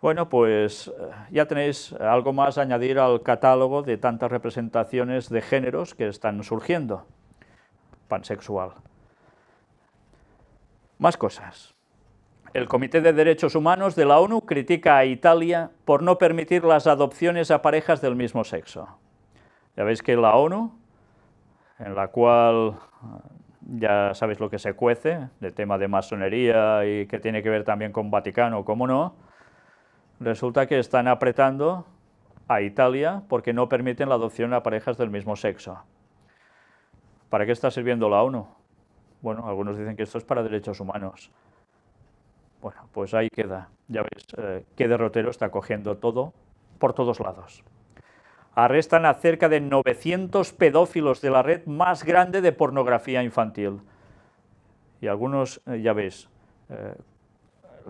Bueno, pues ya tenéis algo más a añadir al catálogo de tantas representaciones de géneros que están surgiendo. Pansexual. Más cosas. El Comité de Derechos Humanos de la ONU critica a Italia por no permitir las adopciones a parejas del mismo sexo. Ya veis que la ONU, en la cual ya sabéis lo que se cuece, de tema de masonería y que tiene que ver también con Vaticano, cómo no, resulta que están apretando a Italia porque no permiten la adopción a parejas del mismo sexo. ¿Para qué está sirviendo la ONU? Bueno, algunos dicen que esto es para derechos humanos. Bueno, pues ahí queda. Ya veis qué derrotero está cogiendo todo por todos lados. Arrestan a cerca de 900 pedófilos de la red más grande de pornografía infantil. Y algunos, ya veis,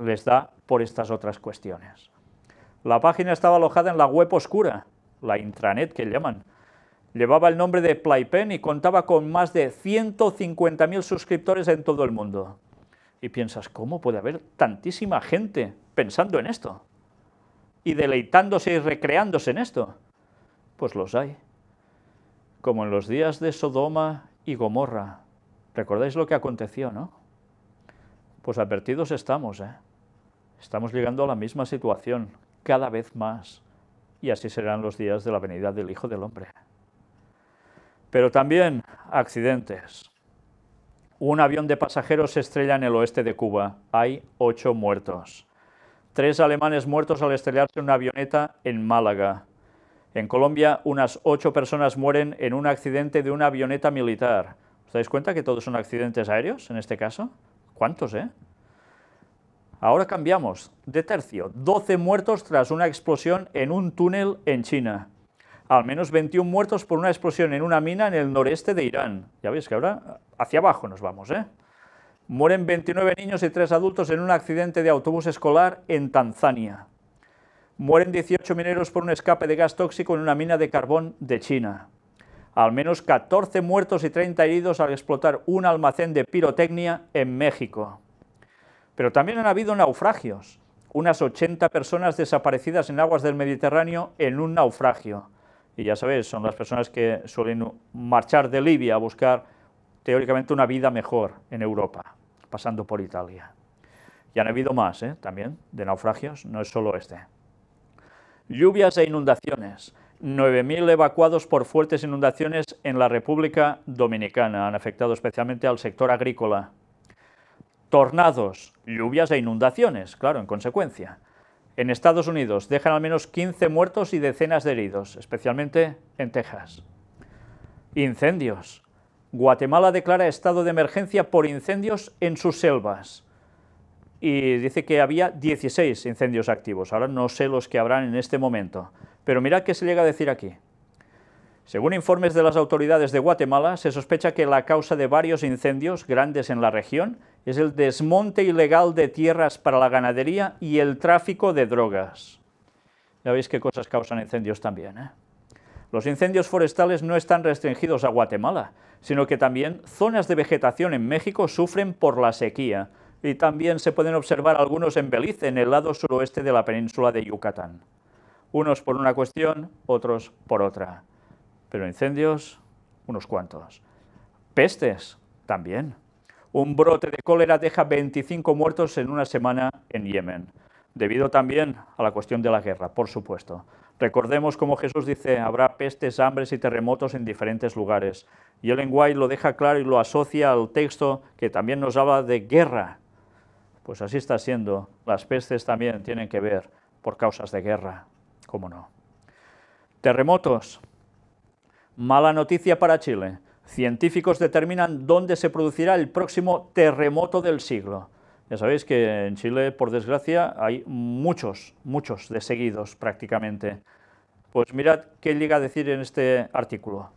les da por estas otras cuestiones. La página estaba alojada en la web oscura, la intranet que llaman. Llevaba el nombre de Playpen y contaba con más de 150.000 suscriptores en todo el mundo. Y piensas, ¿cómo puede haber tantísima gente pensando en esto? Y deleitándose y recreándose en esto. Pues los hay. Como en los días de Sodoma y Gomorra. ¿Recordáis lo que aconteció, no? Pues advertidos estamos, ¿eh? Estamos llegando a la misma situación, cada vez más. Y así serán los días de la venida del Hijo del Hombre. Pero también accidentes. Un avión de pasajeros se estrella en el oeste de Cuba. Hay 8 muertos. 3 alemanes muertos al estrellarse una avioneta en Málaga. En Colombia, unas 8 personas mueren en un accidente de una avioneta militar. ¿Os dais cuenta que todos son accidentes aéreos en este caso? ¿Cuántos, eh? Ahora cambiamos de tercio. 12 muertos tras una explosión en un túnel en China. Al menos 21 muertos por una explosión en una mina en el noreste de Irán. Ya veis que ahora hacia abajo nos vamos, ¿eh? Mueren 29 niños y 3 adultos en un accidente de autobús escolar en Tanzania. Mueren 18 mineros por un escape de gas tóxico en una mina de carbón de China. Al menos 14 muertos y 30 heridos al explotar un almacén de pirotecnia en México. Pero también han habido naufragios. Unas 80 personas desaparecidas en aguas del Mediterráneo en un naufragio. Y ya sabéis, son las personas que suelen marchar de Libia a buscar teóricamente una vida mejor en Europa, pasando por Italia. Y han habido más, también, de naufragios, no es solo este. Lluvias e inundaciones. 9.000 evacuados por fuertes inundaciones en la República Dominicana. Han afectado especialmente al sector agrícola. Tornados, lluvias e inundaciones, claro, en consecuencia. En Estados Unidos dejan al menos 15 muertos y decenas de heridos, especialmente en Texas. Incendios. Guatemala declara estado de emergencia por incendios en sus selvas. Y dice que había 16 incendios activos. Ahora no sé los que habrán en este momento. Pero mirad qué se llega a decir aquí. Según informes de las autoridades de Guatemala, se sospecha que la causa de varios incendios grandes en la región es el desmonte ilegal de tierras para la ganadería y el tráfico de drogas. Ya veis qué cosas causan incendios también, ¿eh? Los incendios forestales no están restringidos a Guatemala, sino que también zonas de vegetación en México sufren por la sequía, y también se pueden observar algunos en Belice, en el lado suroeste de la península de Yucatán. Unos por una cuestión, otros por otra. Pero incendios, unos cuantos. Pestes, también. Un brote de cólera deja 25 muertos en una semana en Yemen, debido también a la cuestión de la guerra, por supuesto. Recordemos como Jesús dice, habrá pestes, hambres y terremotos en diferentes lugares. Y Ellen White lo deja claro y lo asocia al texto que también nos habla de guerra. Pues así está siendo. Las pestes también tienen que ver por causas de guerra, ¿cómo no? Terremotos. Mala noticia para Chile. Científicos determinan dónde se producirá el próximo terremoto del siglo. Ya sabéis que en Chile, por desgracia, hay muchos de seguidos prácticamente. Pues mirad qué llega a decir en este artículo.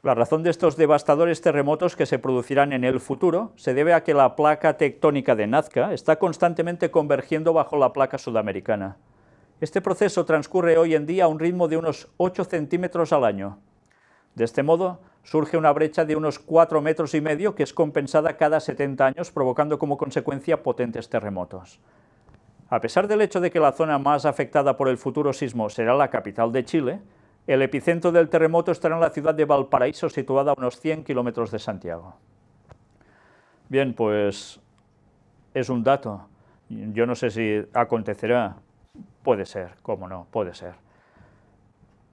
La razón de estos devastadores terremotos que se producirán en el futuro se debe a que la placa tectónica de Nazca está constantemente convergiendo bajo la placa sudamericana. Este proceso transcurre hoy en día a un ritmo de unos 8 centímetros al año. De este modo, surge una brecha de unos 4,5 metros que es compensada cada 70 años, provocando como consecuencia potentes terremotos. A pesar del hecho de que la zona más afectada por el futuro sismo será la capital de Chile, el epicentro del terremoto estará en la ciudad de Valparaíso, situada a unos 100 kilómetros de Santiago. Bien, pues es un dato. Yo no sé si acontecerá. Puede ser, cómo no, puede ser.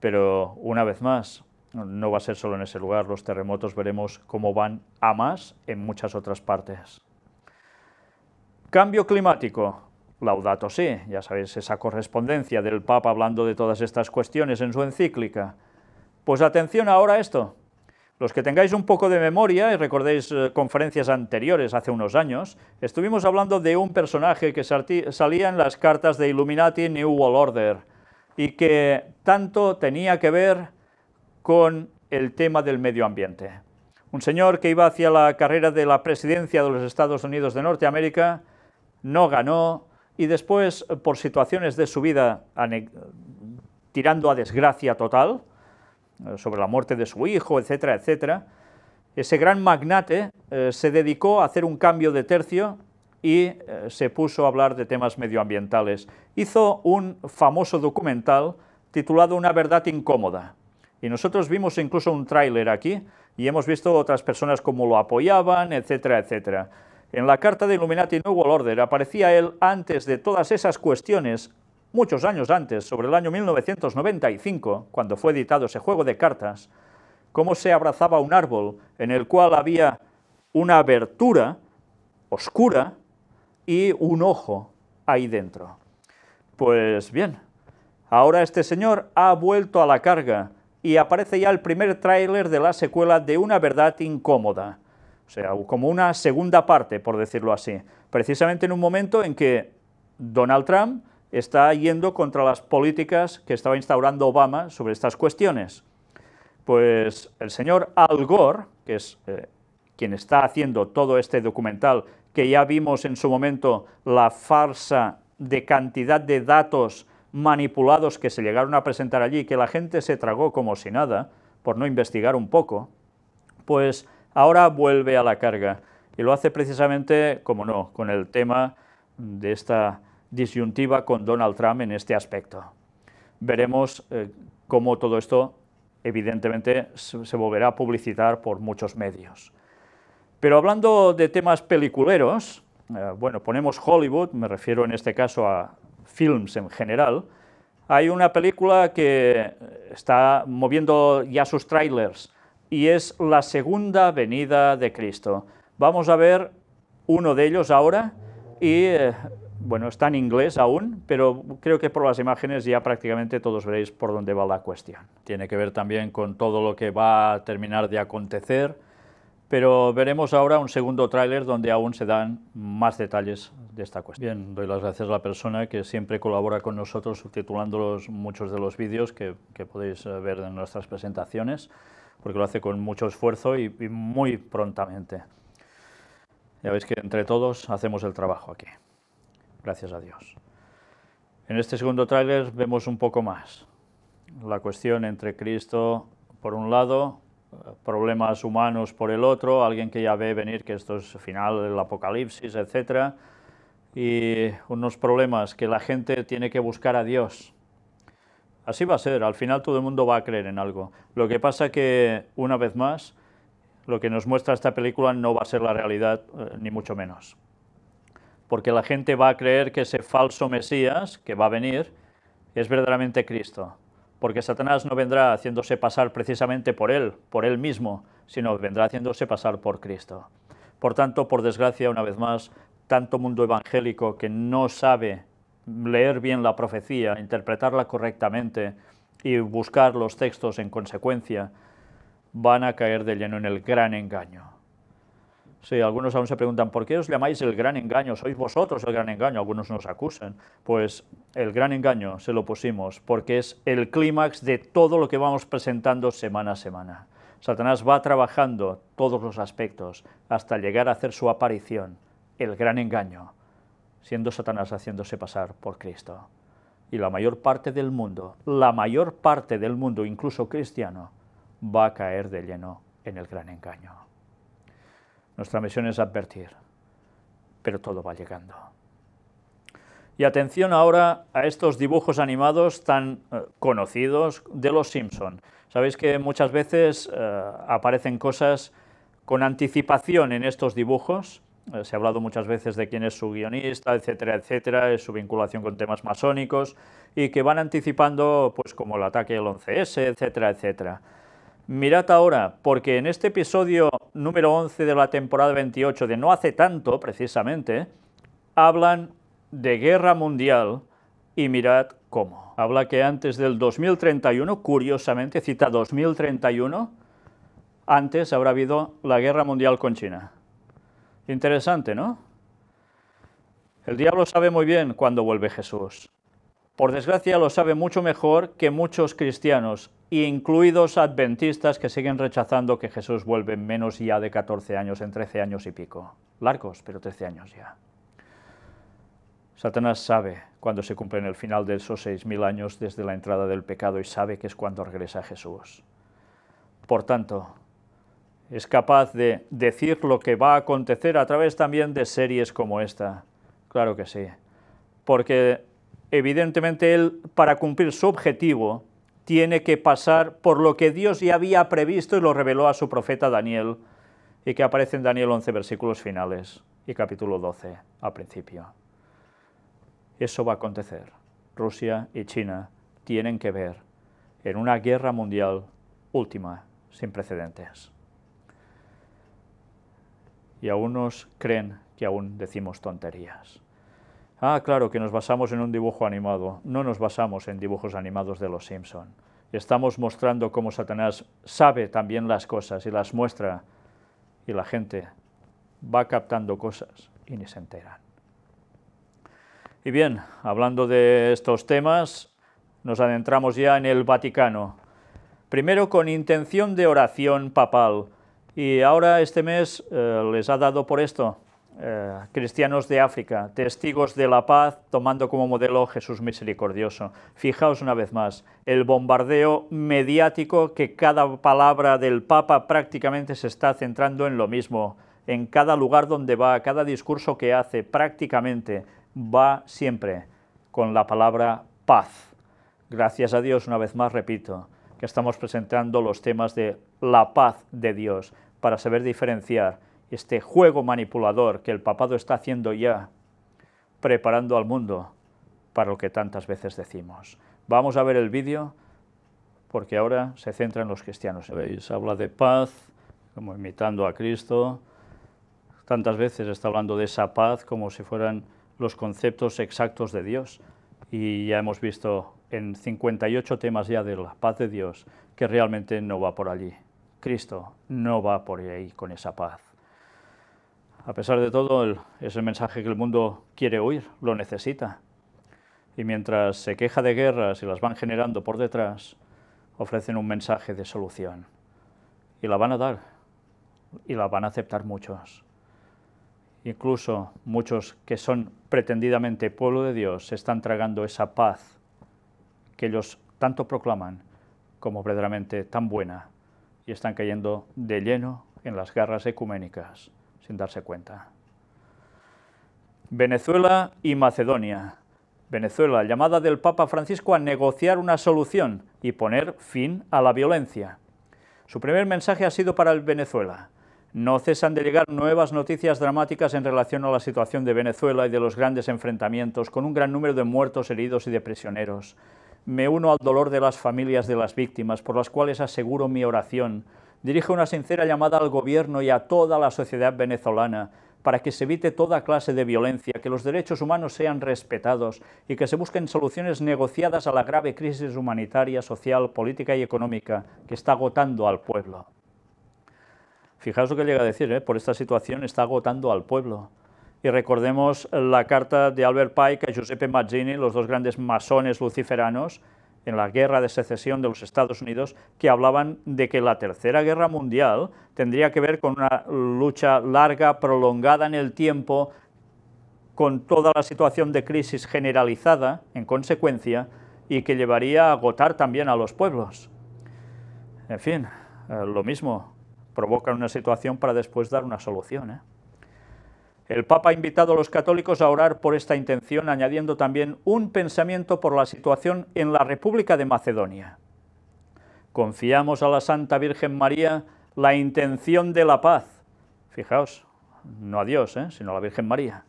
Pero una vez más, no va a ser solo en ese lugar. Los terremotos veremos cómo van a más en muchas otras partes. Cambio climático. Laudato si, ya sabéis, esa correspondencia del Papa hablando de todas estas cuestiones en su encíclica. Pues atención ahora a esto. Los que tengáis un poco de memoria y recordéis conferencias anteriores, hace unos años, estuvimos hablando de un personaje que salía en las cartas de Illuminati New World Order y que tanto tenía que ver con el tema del medio ambiente. Un señor que iba hacia la carrera de la presidencia de los Estados Unidos de Norteamérica, no ganó, y después, por situaciones de su vida tirando a desgracia total, sobre la muerte de su hijo, etcétera, etcétera, ese gran magnate se dedicó a hacer un cambio de tercio y se puso a hablar de temas medioambientales. Hizo un famoso documental titulado Una verdad incómoda, y nosotros vimos incluso un tráiler aquí, y hemos visto otras personas cómo lo apoyaban, etcétera, etcétera. En la carta de Illuminati New World Order aparecía él antes de todas esas cuestiones, muchos años antes, sobre el año 1995, cuando fue editado ese juego de cartas, cómo se abrazaba un árbol en el cual había una abertura oscura y un ojo ahí dentro. Pues bien, ahora este señor ha vuelto a la carga y aparece ya el primer tráiler de la secuela de Una verdad incómoda. O sea, como una segunda parte, por decirlo así, precisamente en un momento en que Donald Trump está yendo contra las políticas que estaba instaurando Obama sobre estas cuestiones. Pues el señor Al Gore, que es quien está haciendo todo este documental, que ya vimos en su momento la farsa de cantidad de datos manipulados que se llegaron a presentar allí, que la gente se tragó como si nada, por no investigar un poco, pues ahora vuelve a la carga, y lo hace precisamente, como no, con el tema de esta disyuntiva con Donald Trump en este aspecto. Veremos cómo todo esto, evidentemente, se volverá a publicitar por muchos medios. Pero hablando de temas peliculeros, bueno, ponemos Hollywood, me refiero en este caso a films en general, hay una película que está moviendo ya sus trailers, y es La segunda venida de Cristo. Vamos a ver uno de ellos ahora, y bueno, está en inglés aún, pero creo que por las imágenes ya prácticamente todos veréis por dónde va la cuestión. Tiene que ver también con todo lo que va a terminar de acontecer, pero veremos ahora un segundo tráiler donde aún se dan más detalles de esta cuestión. Bien, doy las gracias a la persona que siempre colabora con nosotros subtitulando muchos de los vídeos que podéis ver en nuestras presentaciones, porque lo hace con mucho esfuerzo y muy prontamente. Ya veis que entre todos hacemos el trabajo aquí. Gracias a Dios. En este segundo tráiler vemos un poco más la cuestión entre Cristo por un lado, problemas humanos por el otro, alguien que ya ve venir que esto es el final del apocalipsis, etc. Y unos problemas que la gente tiene que buscar a Dios. Así va a ser, al final todo el mundo va a creer en algo. Lo que pasa que, una vez más, lo que nos muestra esta película no va a ser la realidad, ni mucho menos. Porque la gente va a creer que ese falso Mesías que va a venir es verdaderamente Cristo. Porque Satanás no vendrá haciéndose pasar precisamente por él mismo, sino vendrá haciéndose pasar por Cristo. Por tanto, por desgracia, una vez más, tanto mundo evangélico que no sabe leer bien la profecía, interpretarla correctamente y buscar los textos en consecuencia, van a caer de lleno en el gran engaño. Sí, algunos aún se preguntan, ¿por qué os llamáis el gran engaño? ¿Sois vosotros el gran engaño? Algunos nos acusan. Pues el gran engaño se lo pusimos porque es el clímax de todo lo que vamos presentando semana a semana. Satanás va trabajando todos los aspectos hasta llegar a hacer su aparición, el gran engaño, siendo Satanás haciéndose pasar por Cristo. Y la mayor parte del mundo, incluso cristiano, va a caer de lleno en el gran engaño. Nuestra misión es advertir, pero todo va llegando. Y atención ahora a estos dibujos animados tan conocidos de los Simpson. Sabéis que muchas veces aparecen cosas con anticipación en estos dibujos. Se ha hablado muchas veces de quién es su guionista, etcétera, etcétera, es su vinculación con temas masónicos, y que van anticipando, pues como el ataque del 11S, etcétera, etcétera. Mirad ahora, porque en este episodio número 11 de la temporada 28, de no hace tanto, precisamente, hablan de guerra mundial, y mirad cómo. Habla que antes del 2031, curiosamente, cita 2031, antes habrá habido la guerra mundial con China. Interesante, ¿no? El diablo sabe muy bien cuándo vuelve Jesús. Por desgracia lo sabe mucho mejor que muchos cristianos, incluidos adventistas que siguen rechazando que Jesús vuelve en menos ya de 14 años, en 13 años y pico. Largos, pero 13 años ya. Satanás sabe cuándo se cumplen el final de esos 6.000 años desde la entrada del pecado y sabe que es cuando regresa Jesús. Por tanto, es capaz de decir lo que va a acontecer a través también de series como esta. Claro que sí. Porque evidentemente él, para cumplir su objetivo, tiene que pasar por lo que Dios ya había previsto y lo reveló a su profeta Daniel, y que aparece en Daniel 11 versículos finales y capítulo 12 al principio. Eso va a acontecer. Rusia y China tienen que ver en una guerra mundial última, sin precedentes. Y algunos creen que aún decimos tonterías. Ah, claro, que nos basamos en un dibujo animado. No nos basamos en dibujos animados de los Simpson. Estamos mostrando cómo Satanás sabe también las cosas y las muestra, y la gente va captando cosas y ni se enteran. Y bien, hablando de estos temas, nos adentramos ya en el Vaticano. Primero con intención de oración papal, y ahora este mes les ha dado por esto, cristianos de África, testigos de la paz, tomando como modelo Jesús misericordioso. Fijaos una vez más, el bombardeo mediático, que cada palabra del Papa prácticamente se está centrando en lo mismo, en cada lugar donde va, cada discurso que hace, prácticamente va siempre con la palabra paz. Gracias a Dios, una vez más repito, que estamos presentando los temas de la paz de Dios, para saber diferenciar este juego manipulador que el papado está haciendo ya, preparando al mundo para lo que tantas veces decimos. Vamos a ver el vídeo, porque ahora se centra en los cristianos. ¿Veis? Habla de paz, como imitando a Cristo. Tantas veces está hablando de esa paz como si fueran los conceptos exactos de Dios. Y ya hemos visto en 58 temas ya de la paz de Dios que realmente no va por allí. Cristo no va por ahí con esa paz. A pesar de todo, es el mensaje que el mundo quiere oír, lo necesita. Y mientras se queja de guerras y las van generando por detrás, ofrecen un mensaje de solución. Y la van a dar, y la van a aceptar muchos. Incluso muchos que son pretendidamente pueblo de Dios se están tragando esa paz que ellos tanto proclaman como verdaderamente tan buena, y están cayendo de lleno en las guerras ecuménicas sin darse cuenta. Venezuela y Macedonia. Venezuela, llamada del Papa Francisco a negociar una solución y poner fin a la violencia. Su primer mensaje ha sido para el Venezuela. No cesan de llegar nuevas noticias dramáticas en relación a la situación de Venezuela y de los grandes enfrentamientos, con un gran número de muertos, heridos y de prisioneros. Me uno al dolor de las familias de las víctimas, por las cuales aseguro mi oración. Dirijo una sincera llamada al gobierno y a toda la sociedad venezolana para que se evite toda clase de violencia, que los derechos humanos sean respetados y que se busquen soluciones negociadas a la grave crisis humanitaria, social, política y económica que está agotando al pueblo. Fijaos lo que llega a decir, por esta situación está agotando al pueblo. Y recordemos la carta de Albert Pike a Giuseppe Mazzini, los dos grandes masones luciferanos, en la guerra de secesión de los Estados Unidos, que hablaban de que la Tercera Guerra Mundial tendría que ver con una lucha larga, prolongada en el tiempo, con toda la situación de crisis generalizada, en consecuencia, y que llevaría a agotar también a los pueblos. En fin, lo mismo, provocan una situación para después dar una solución. El Papa ha invitado a los católicos a orar por esta intención, añadiendo también un pensamiento por la situación en la República de Macedonia. Confiamos a la Santa Virgen María la intención de la paz, fijaos, no a Dios, sino a la Virgen María,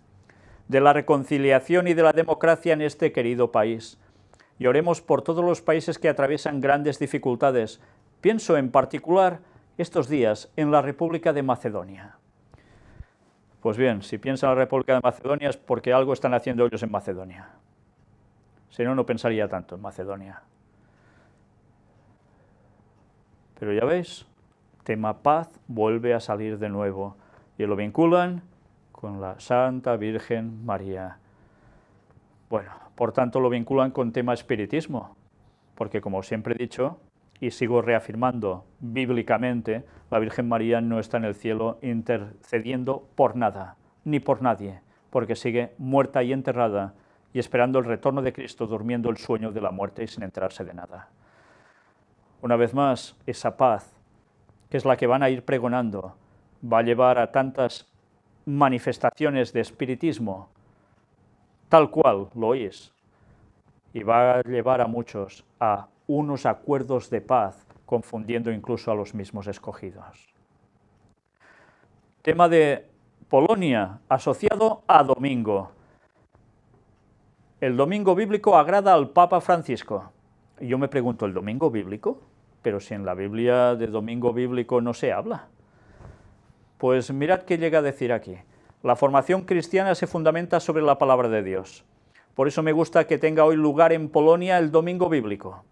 de la reconciliación y de la democracia en este querido país. Y oremos por todos los países que atraviesan grandes dificultades. Pienso en particular estos días en la República de Macedonia. Pues bien, si piensa en la República de Macedonia es porque algo están haciendo ellos en Macedonia. Si no, no pensaría tanto en Macedonia. Pero ya veis, tema paz vuelve a salir de nuevo y lo vinculan con la Santa Virgen María. Bueno, por tanto lo vinculan con tema espiritismo, porque como siempre he dicho, y sigo reafirmando bíblicamente, la Virgen María no está en el cielo intercediendo por nada, ni por nadie, porque sigue muerta y enterrada, y esperando el retorno de Cristo, durmiendo el sueño de la muerte y sin enterarse de nada. Una vez más, esa paz, que es la que van a ir pregonando, va a llevar a tantas manifestaciones de espiritismo, tal cual lo oís, y va a llevar a muchos a unos acuerdos de paz, confundiendo incluso a los mismos escogidos. Tema de Polonia, asociado a domingo. El domingo bíblico agrada al Papa Francisco. Y yo me pregunto, ¿el domingo bíblico? Pero si en la Biblia de domingo bíblico no se habla. Pues mirad qué llega a decir aquí. La formación cristiana se fundamenta sobre la palabra de Dios. Por eso me gusta que tenga hoy lugar en Polonia el domingo bíblico.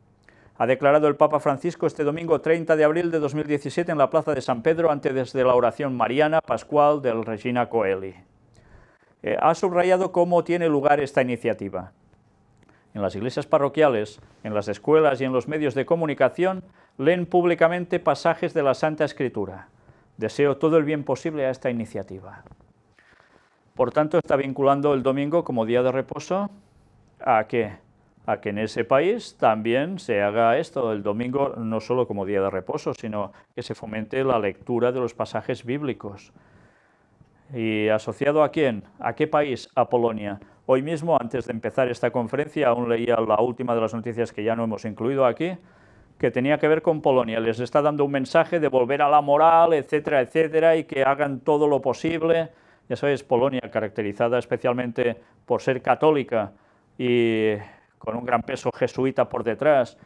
Ha declarado el Papa Francisco este domingo 30 de abril de 2017 en la plaza de San Pedro antes de la oración mariana pascual del Regina Coeli. Ha subrayado cómo tiene lugar esta iniciativa. En las iglesias parroquiales, en las escuelas y en los medios de comunicación leen públicamente pasajes de la Santa Escritura. Deseo todo el bien posible a esta iniciativa. Por tanto, está vinculando el domingo como día de reposo ¿a qué? A que en ese país también se haga esto, el domingo no solo como día de reposo, sino que se fomente la lectura de los pasajes bíblicos. ¿Y asociado a quién? ¿A qué país? A Polonia. Hoy mismo, antes de empezar esta conferencia, aún leía la última de las noticias que ya no hemos incluido aquí, que tenía que ver con Polonia. Les está dando un mensaje de volver a la moral, etcétera, etcétera, y que hagan todo lo posible. Ya sabéis, Polonia, caracterizada especialmente por ser católica y con un gran peso jesuita por detrás.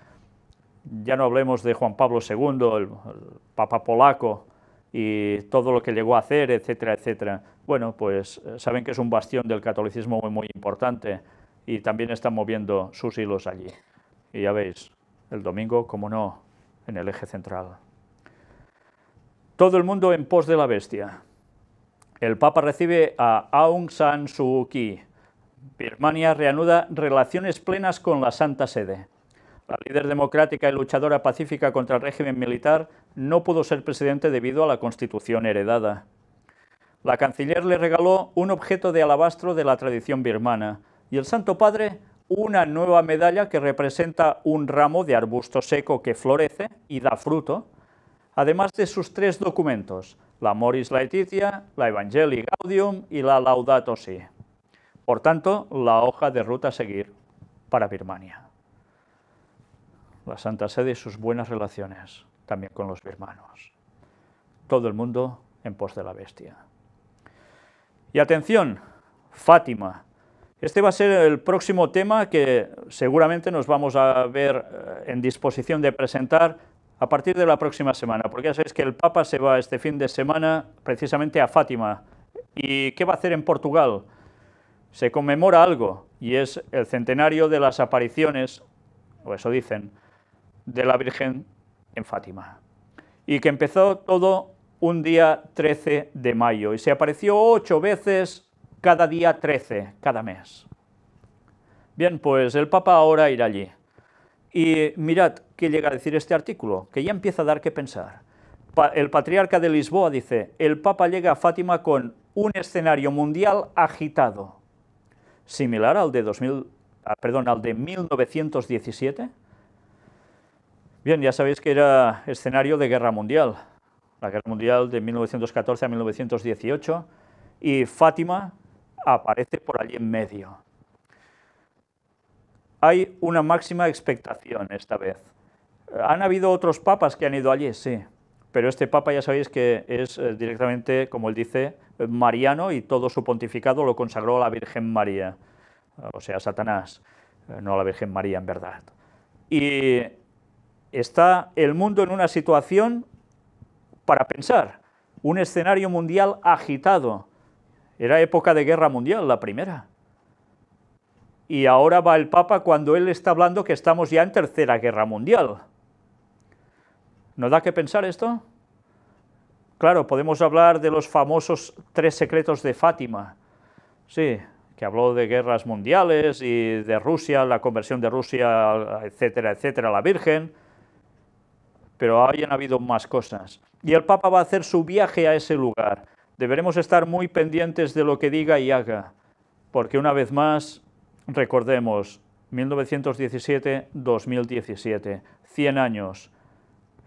Ya no hablemos de Juan Pablo II, el Papa polaco, y todo lo que llegó a hacer, etcétera, etcétera. Bueno, pues saben que es un bastión del catolicismo muy, muy importante y también están moviendo sus hilos allí. Y ya veis, el domingo, como no, en el eje central. Todo el mundo en pos de la bestia. El Papa recibe a Aung San Suu Kyi. Birmania reanuda relaciones plenas con la Santa Sede. La líder democrática y luchadora pacífica contra el régimen militar no pudo ser presidente debido a la constitución heredada. La canciller le regaló un objeto de alabastro de la tradición birmana y el Santo Padre una nueva medalla que representa un ramo de arbusto seco que florece y da fruto, además de sus 3 documentos, la Amoris Laetitia, la Evangelii Gaudium y la Laudato Si. Por tanto, la hoja de ruta a seguir para Birmania. La Santa Sede y sus buenas relaciones también con los birmanos. Todo el mundo en pos de la bestia. Y atención, Fátima. Este va a ser el próximo tema que seguramente nos vamos a ver en disposición de presentar a partir de la próxima semana, porque ya sabéis que el Papa se va este fin de semana precisamente a Fátima. ¿Y qué va a hacer en Portugal? Se conmemora algo, y es el centenario de las apariciones, o eso dicen, de la Virgen en Fátima. Y que empezó todo un día 13 de mayo y se apareció 8 veces cada día 13, cada mes. Bien, pues el Papa ahora irá allí. Y mirad qué llega a decir este artículo, que ya empieza a dar que pensar. El patriarca de Lisboa dice, el Papa llega a Fátima con un escenario mundial agitado, similar al de, al de 1917. Bien, ya sabéis que era escenario de guerra mundial, la guerra mundial de 1914 a 1918, y Fátima aparece por allí en medio. Hay una máxima expectación esta vez. ¿Han habido otros papas que han ido allí? Sí, pero este papa ya sabéis que es directamente, como él dice, mariano, y todo su pontificado lo consagró a la Virgen María, o sea, a Satanás, no a la Virgen María en verdad. Y está el mundo en una situación para pensar, un escenario mundial agitado. Era época de guerra mundial, la primera. Y ahora va el Papa cuando él está hablando que estamos ya en tercera guerra mundial. ¿No da que pensar esto? Claro, podemos hablar de los famosos 3 secretos de Fátima. Sí, que habló de guerras mundiales y de Rusia, la conversión de Rusia, etcétera, etcétera, a la Virgen. Pero hayan habido más cosas. Y el Papa va a hacer su viaje a ese lugar. Deberemos estar muy pendientes de lo que diga y haga, porque una vez más, recordemos, 1917-2017, 100 años,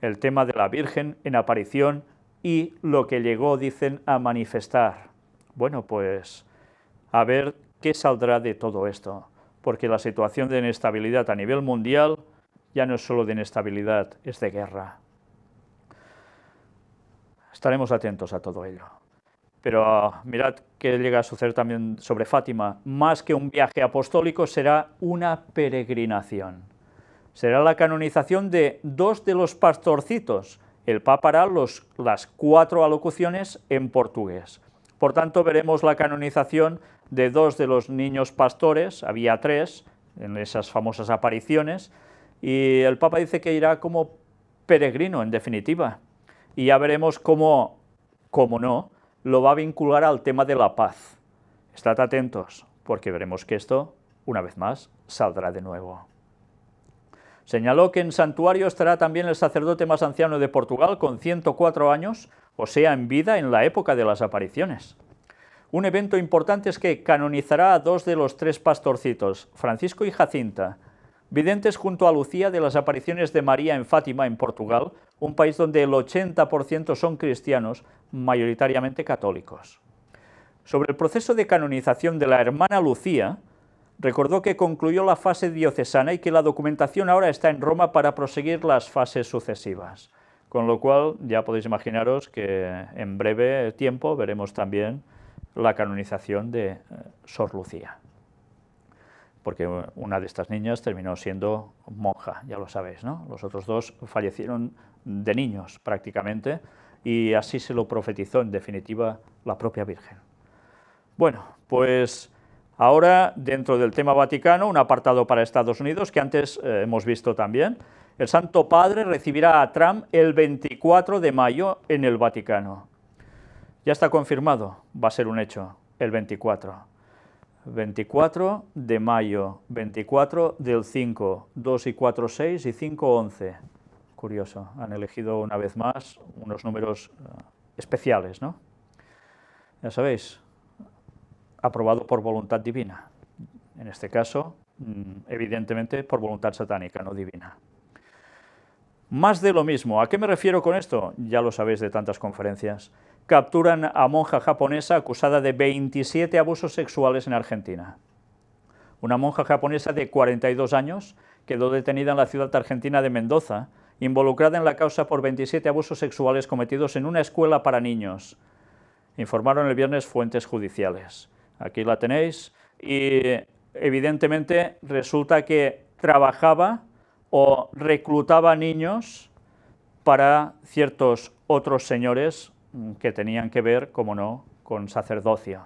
el tema de la Virgen en aparición y lo que llegó, dicen, a manifestar. Bueno, pues a ver qué saldrá de todo esto, porque la situación de inestabilidad a nivel mundial ya no es solo de inestabilidad, es de guerra. Estaremos atentos a todo ello. Pero mirad qué llega a suceder también sobre Fátima. Más que un viaje apostólico, será una peregrinación. Será la canonización de 2 de los pastorcitos. El Papa hará las 4 alocuciones en portugués. Por tanto, veremos la canonización de 2 de los niños pastores, había 3 en esas famosas apariciones, y el Papa dice que irá como peregrino, en definitiva. Y ya veremos cómo no, lo va a vincular al tema de la paz. Estad atentos, porque veremos que esto, una vez más, saldrá de nuevo. Señaló que en santuario estará también el sacerdote más anciano de Portugal, con 104 años, o sea, en vida en la época de las apariciones. Un evento importante es que canonizará a 2 de los 3 pastorcitos, Francisco y Jacinta, videntes junto a Lucía de las apariciones de María en Fátima, en Portugal, un país donde el 80% son cristianos, mayoritariamente católicos. Sobre el proceso de canonización de la hermana Lucía, recordó que concluyó la fase diocesana y que la documentación ahora está en Roma para proseguir las fases sucesivas. Con lo cual, ya podéis imaginaros que en breve tiempo veremos también la canonización de Sor Lucía. Porque una de estas niñas terminó siendo monja, ya lo sabéis, ¿no? Los otros 2 fallecieron de niños prácticamente, y así se lo profetizó en definitiva la propia Virgen. Bueno, pues ahora dentro del tema Vaticano, un apartado para Estados Unidos que antes hemos visto también. El Santo Padre recibirá a Trump el 24 de mayo en el Vaticano. Ya está confirmado, va a ser un hecho, el 24. 24 de mayo, 24 del 5, 2 y 4, 6 y 5, 11. Curioso, han elegido una vez más unos números especiales, ¿no? Ya sabéis, aprobado por voluntad divina. En este caso, evidentemente, por voluntad satánica, no divina. Más de lo mismo. ¿A qué me refiero con esto? Ya lo sabéis de tantas conferencias. Capturan a monja japonesa acusada de 27 abusos sexuales en Argentina. Una monja japonesa de 42 años quedó detenida en la ciudad argentina de Mendoza, involucrada en la causa por 27 abusos sexuales cometidos en una escuela para niños. Informaron el viernes fuentes judiciales. Aquí la tenéis, y evidentemente resulta que trabajaba o reclutaba niños para ciertos otros señores que tenían que ver, como no, con sacerdocio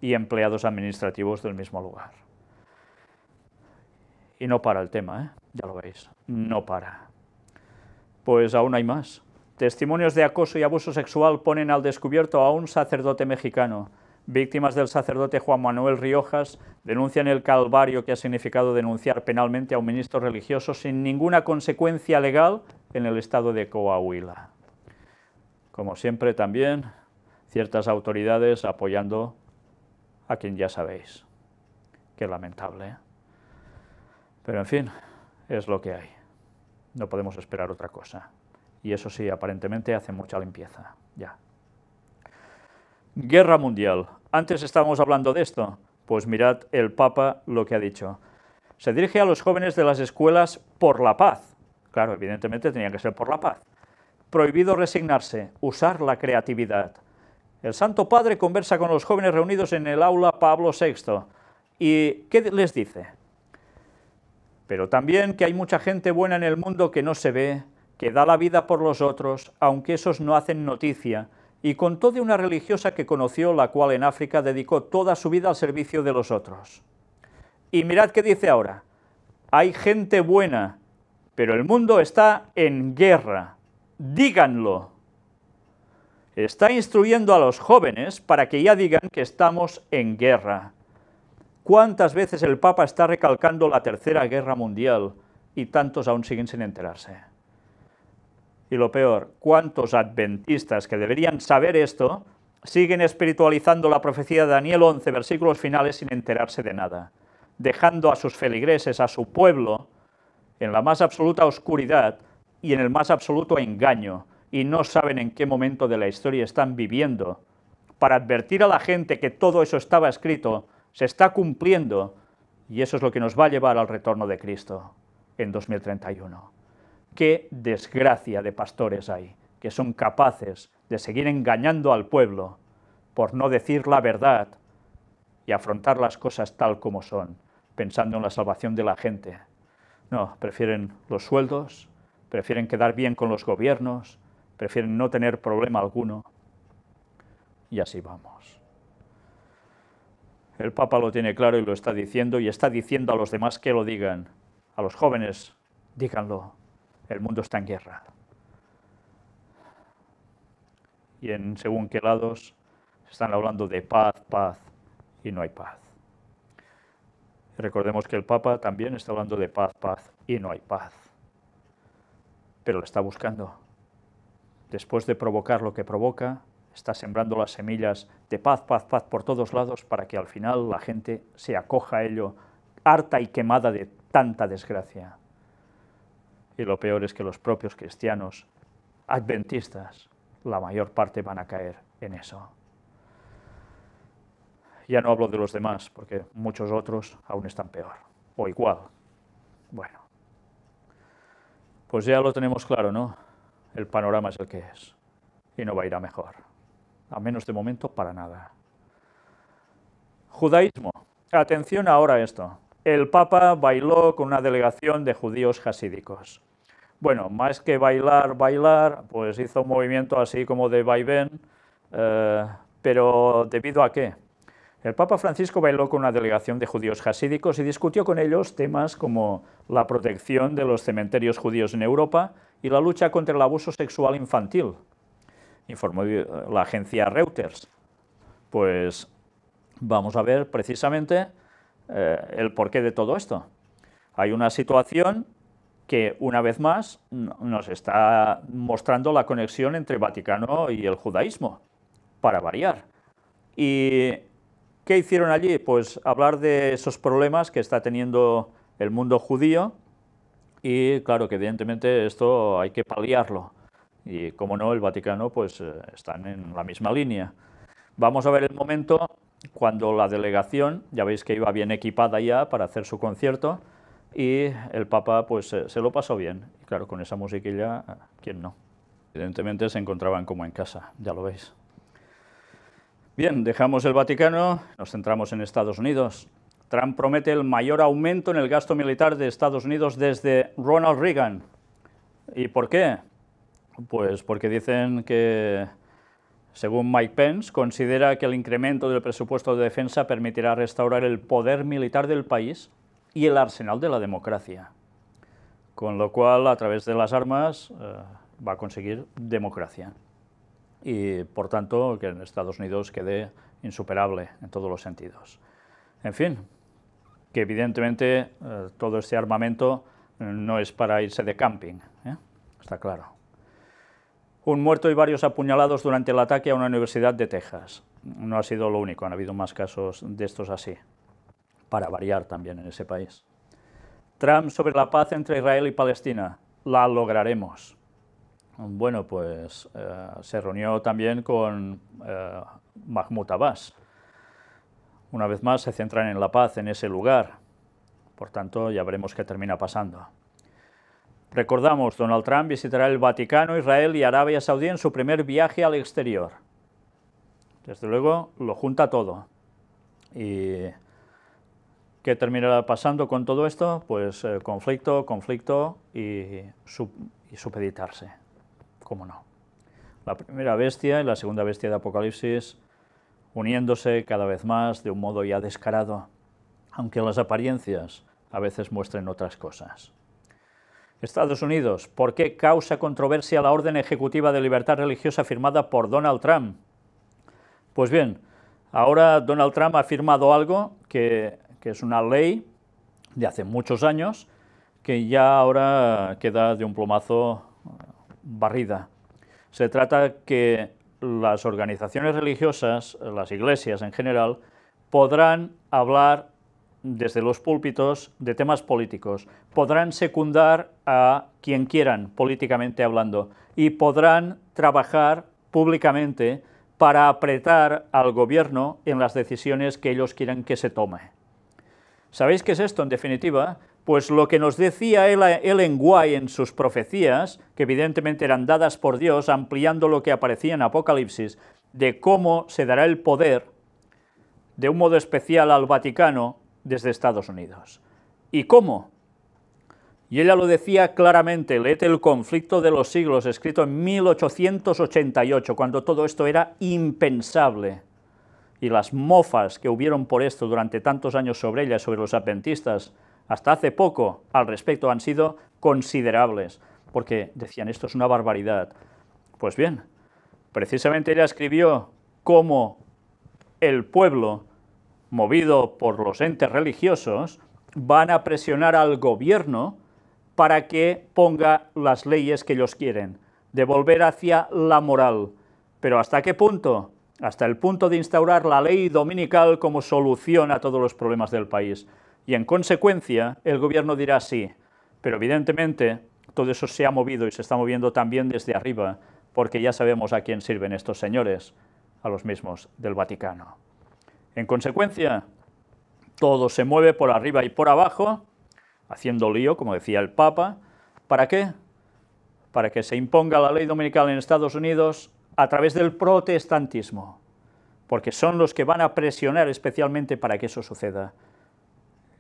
y empleados administrativos del mismo lugar. Y no para el tema, ya lo veis, no para. Pues aún hay más. Testimonios de acoso y abuso sexual ponen al descubierto a un sacerdote mexicano. Víctimas del sacerdote Juan Manuel Riojas denuncian el calvario que ha significado denunciar penalmente a un ministro religioso sin ninguna consecuencia legal en el estado de Coahuila. Como siempre también, ciertas autoridades apoyando a quien ya sabéis. Qué lamentable, ¿eh? Pero en fin, es lo que hay. No podemos esperar otra cosa. Y eso sí, aparentemente hace mucha limpieza, ya. Guerra mundial. Antes estábamos hablando de esto. Pues mirad el Papa lo que ha dicho. Se dirige a los jóvenes de las escuelas por la paz. Claro, evidentemente tenía que ser por la paz. Prohibido resignarse, usar la creatividad. El Santo Padre conversa con los jóvenes reunidos en el aula Pablo VI. ¿Y qué les dice? Pero también que hay mucha gente buena en el mundo que no se ve, que da la vida por los otros, aunque esos no hacen noticia, y contó de una religiosa que conoció, la cual en África dedicó toda su vida al servicio de los otros. Y mirad qué dice ahora, hay gente buena, pero el mundo está en guerra, díganlo. Está instruyendo a los jóvenes para que ya digan que estamos en guerra. ¿Cuántas veces el Papa está recalcando la Tercera Guerra Mundial y tantos aún siguen sin enterarse? Y lo peor, ¿cuántos adventistas que deberían saber esto siguen espiritualizando la profecía de Daniel 11, versículos finales, sin enterarse de nada, dejando a sus feligreses, a su pueblo, en la más absoluta oscuridad y en el más absoluto engaño, y no saben en qué momento de la historia están viviendo, para advertir a la gente que todo eso estaba escrito, se está cumpliendo, y eso es lo que nos va a llevar al retorno de Cristo en 2031. Qué desgracia de pastores hay, que son capaces de seguir engañando al pueblo por no decir la verdad y afrontar las cosas tal como son, pensando en la salvación de la gente. No, prefieren los sueldos, prefieren quedar bien con los gobiernos, prefieren no tener problema alguno, y así vamos. El Papa lo tiene claro y lo está diciendo, y está diciendo a los demás que lo digan. A los jóvenes, díganlo. El mundo está en guerra. Y en según qué lados están hablando de paz, paz, y no hay paz. Recordemos que el Papa también está hablando de paz, paz, y no hay paz. Pero lo está buscando. Después de provocar lo que provoca, está sembrando las semillas de paz, paz, paz por todos lados para que al final la gente se acoja a ello, harta y quemada de tanta desgracia. Y lo peor es que los propios cristianos adventistas, la mayor parte van a caer en eso. Ya no hablo de los demás, porque muchos otros aún están peor, o igual. Bueno, pues ya lo tenemos claro, ¿no? El panorama es el que es, y no va a ir a mejor. A menos de momento, para nada. Judaísmo. Atención ahora a esto. El Papa bailó con una delegación de judíos jasídicos. Bueno, más que bailar, pues hizo un movimiento así como de vaivén, pero ¿debido a qué? El Papa Francisco bailó con una delegación de judíos jasídicos y discutió con ellos temas como la protección de los cementerios judíos en Europa y la lucha contra el abuso sexual infantil, informó la agencia Reuters. Pues vamos a ver precisamente el porqué de todo esto. Hay una situación que, una vez más, nos está mostrando la conexión entre el Vaticano y el judaísmo, para variar. ¿Y qué hicieron allí? Pues hablar de esos problemas que está teniendo el mundo judío, y claro que evidentemente esto hay que paliarlo. Y como no, el Vaticano pues están en la misma línea. Vamos a ver el momento cuando la delegación, ya veis que iba bien equipada ya para hacer su concierto, y el Papa pues se lo pasó bien. Y claro, con esa musiquilla, ¿quién no? Evidentemente se encontraban como en casa, ya lo veis. Bien, dejamos el Vaticano, nos centramos en Estados Unidos. Trump promete el mayor aumento en el gasto militar de Estados Unidos desde Ronald Reagan. ¿Y por qué? Pues porque dicen que, según Mike Pence, considera que el incremento del presupuesto de defensa permitirá restaurar el poder militar del país y el arsenal de la democracia. Con lo cual, a través de las armas, va a conseguir democracia. Y, por tanto, que en Estados Unidos quede insuperable en todos los sentidos. En fin, que evidentemente todo este armamento no es para irse de camping, está claro. Un muerto y varios apuñalados durante el ataque a una universidad de Texas. No ha sido lo único, han habido más casos de estos así, para variar también en ese país. Trump sobre la paz entre Israel y Palestina. La lograremos. Bueno, pues se reunió también con Mahmoud Abbas. Una vez más se centran en la paz en ese lugar. Por tanto, ya veremos qué termina pasando. Recordamos, Donald Trump visitará el Vaticano, Israel y Arabia Saudí en su primer viaje al exterior. Desde luego, lo junta todo. ¿Y qué terminará pasando con todo esto? Pues conflicto y supeditarse. ¿Cómo no? La primera bestia y la segunda bestia de Apocalipsis uniéndose cada vez más de un modo ya descarado, aunque las apariencias a veces muestren otras cosas. Estados Unidos, ¿por qué causa controversia la orden ejecutiva de libertad religiosa firmada por Donald Trump? Pues bien, ahora Donald Trump ha firmado algo que es una ley de hace muchos años, que ya ahora queda de un plumazo barrida. Se trata que las organizaciones religiosas, las iglesias en general, podrán hablar desde los púlpitos de temas políticos, podrán secundar a quien quieran políticamente hablando y podrán trabajar públicamente para apretar al gobierno en las decisiones que ellos quieran que se tome. ¿Sabéis qué es esto, en definitiva? Pues lo que nos decía Ellen White en sus profecías, que evidentemente eran dadas por Dios, ampliando lo que aparecía en Apocalipsis, de cómo se dará el poder de un modo especial al Vaticano desde Estados Unidos. ¿Y cómo? Y ella lo decía claramente, léete El conflicto de los siglos, escrito en 1888, cuando todo esto era impensable. Y las mofas que hubieron por esto durante tantos años sobre ella, sobre los adventistas, hasta hace poco al respecto, han sido considerables, porque decían, esto es una barbaridad. Pues bien, precisamente ella escribió cómo el pueblo, movido por los entes religiosos, van a presionar al gobierno para que ponga las leyes que ellos quieren, de volver hacia la moral. ¿Pero hasta qué punto? Hasta el punto de instaurar la ley dominical como solución a todos los problemas del país. Y en consecuencia, el gobierno dirá sí, pero evidentemente todo eso se ha movido y se está moviendo también desde arriba, porque ya sabemos a quién sirven estos señores, a los mismos del Vaticano. En consecuencia, todo se mueve por arriba y por abajo, haciendo lío, como decía el Papa. ¿Para qué? Para que se imponga la ley dominical en Estados Unidos a través del protestantismo, porque son los que van a presionar especialmente para que eso suceda,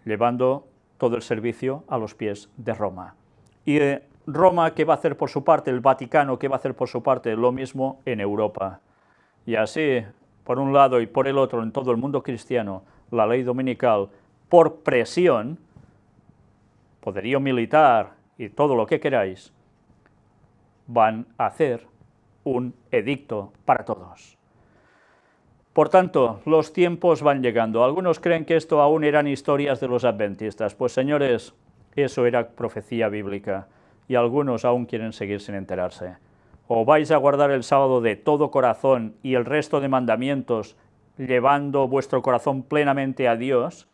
llevando todo el servicio a los pies de Roma. Y Roma, ¿qué va a hacer por su parte? El Vaticano, ¿qué va a hacer por su parte? Lo mismo en Europa. Y así, por un lado y por el otro, en todo el mundo cristiano, la ley dominical, por presión, poderío militar y todo lo que queráis, van a hacer un edicto para todos. Por tanto, los tiempos van llegando. Algunos creen que esto aún eran historias de los adventistas. Pues señores, eso era profecía bíblica y algunos aún quieren seguir sin enterarse. O vais a guardar el sábado de todo corazón y el resto de mandamientos llevando vuestro corazón plenamente a Dios,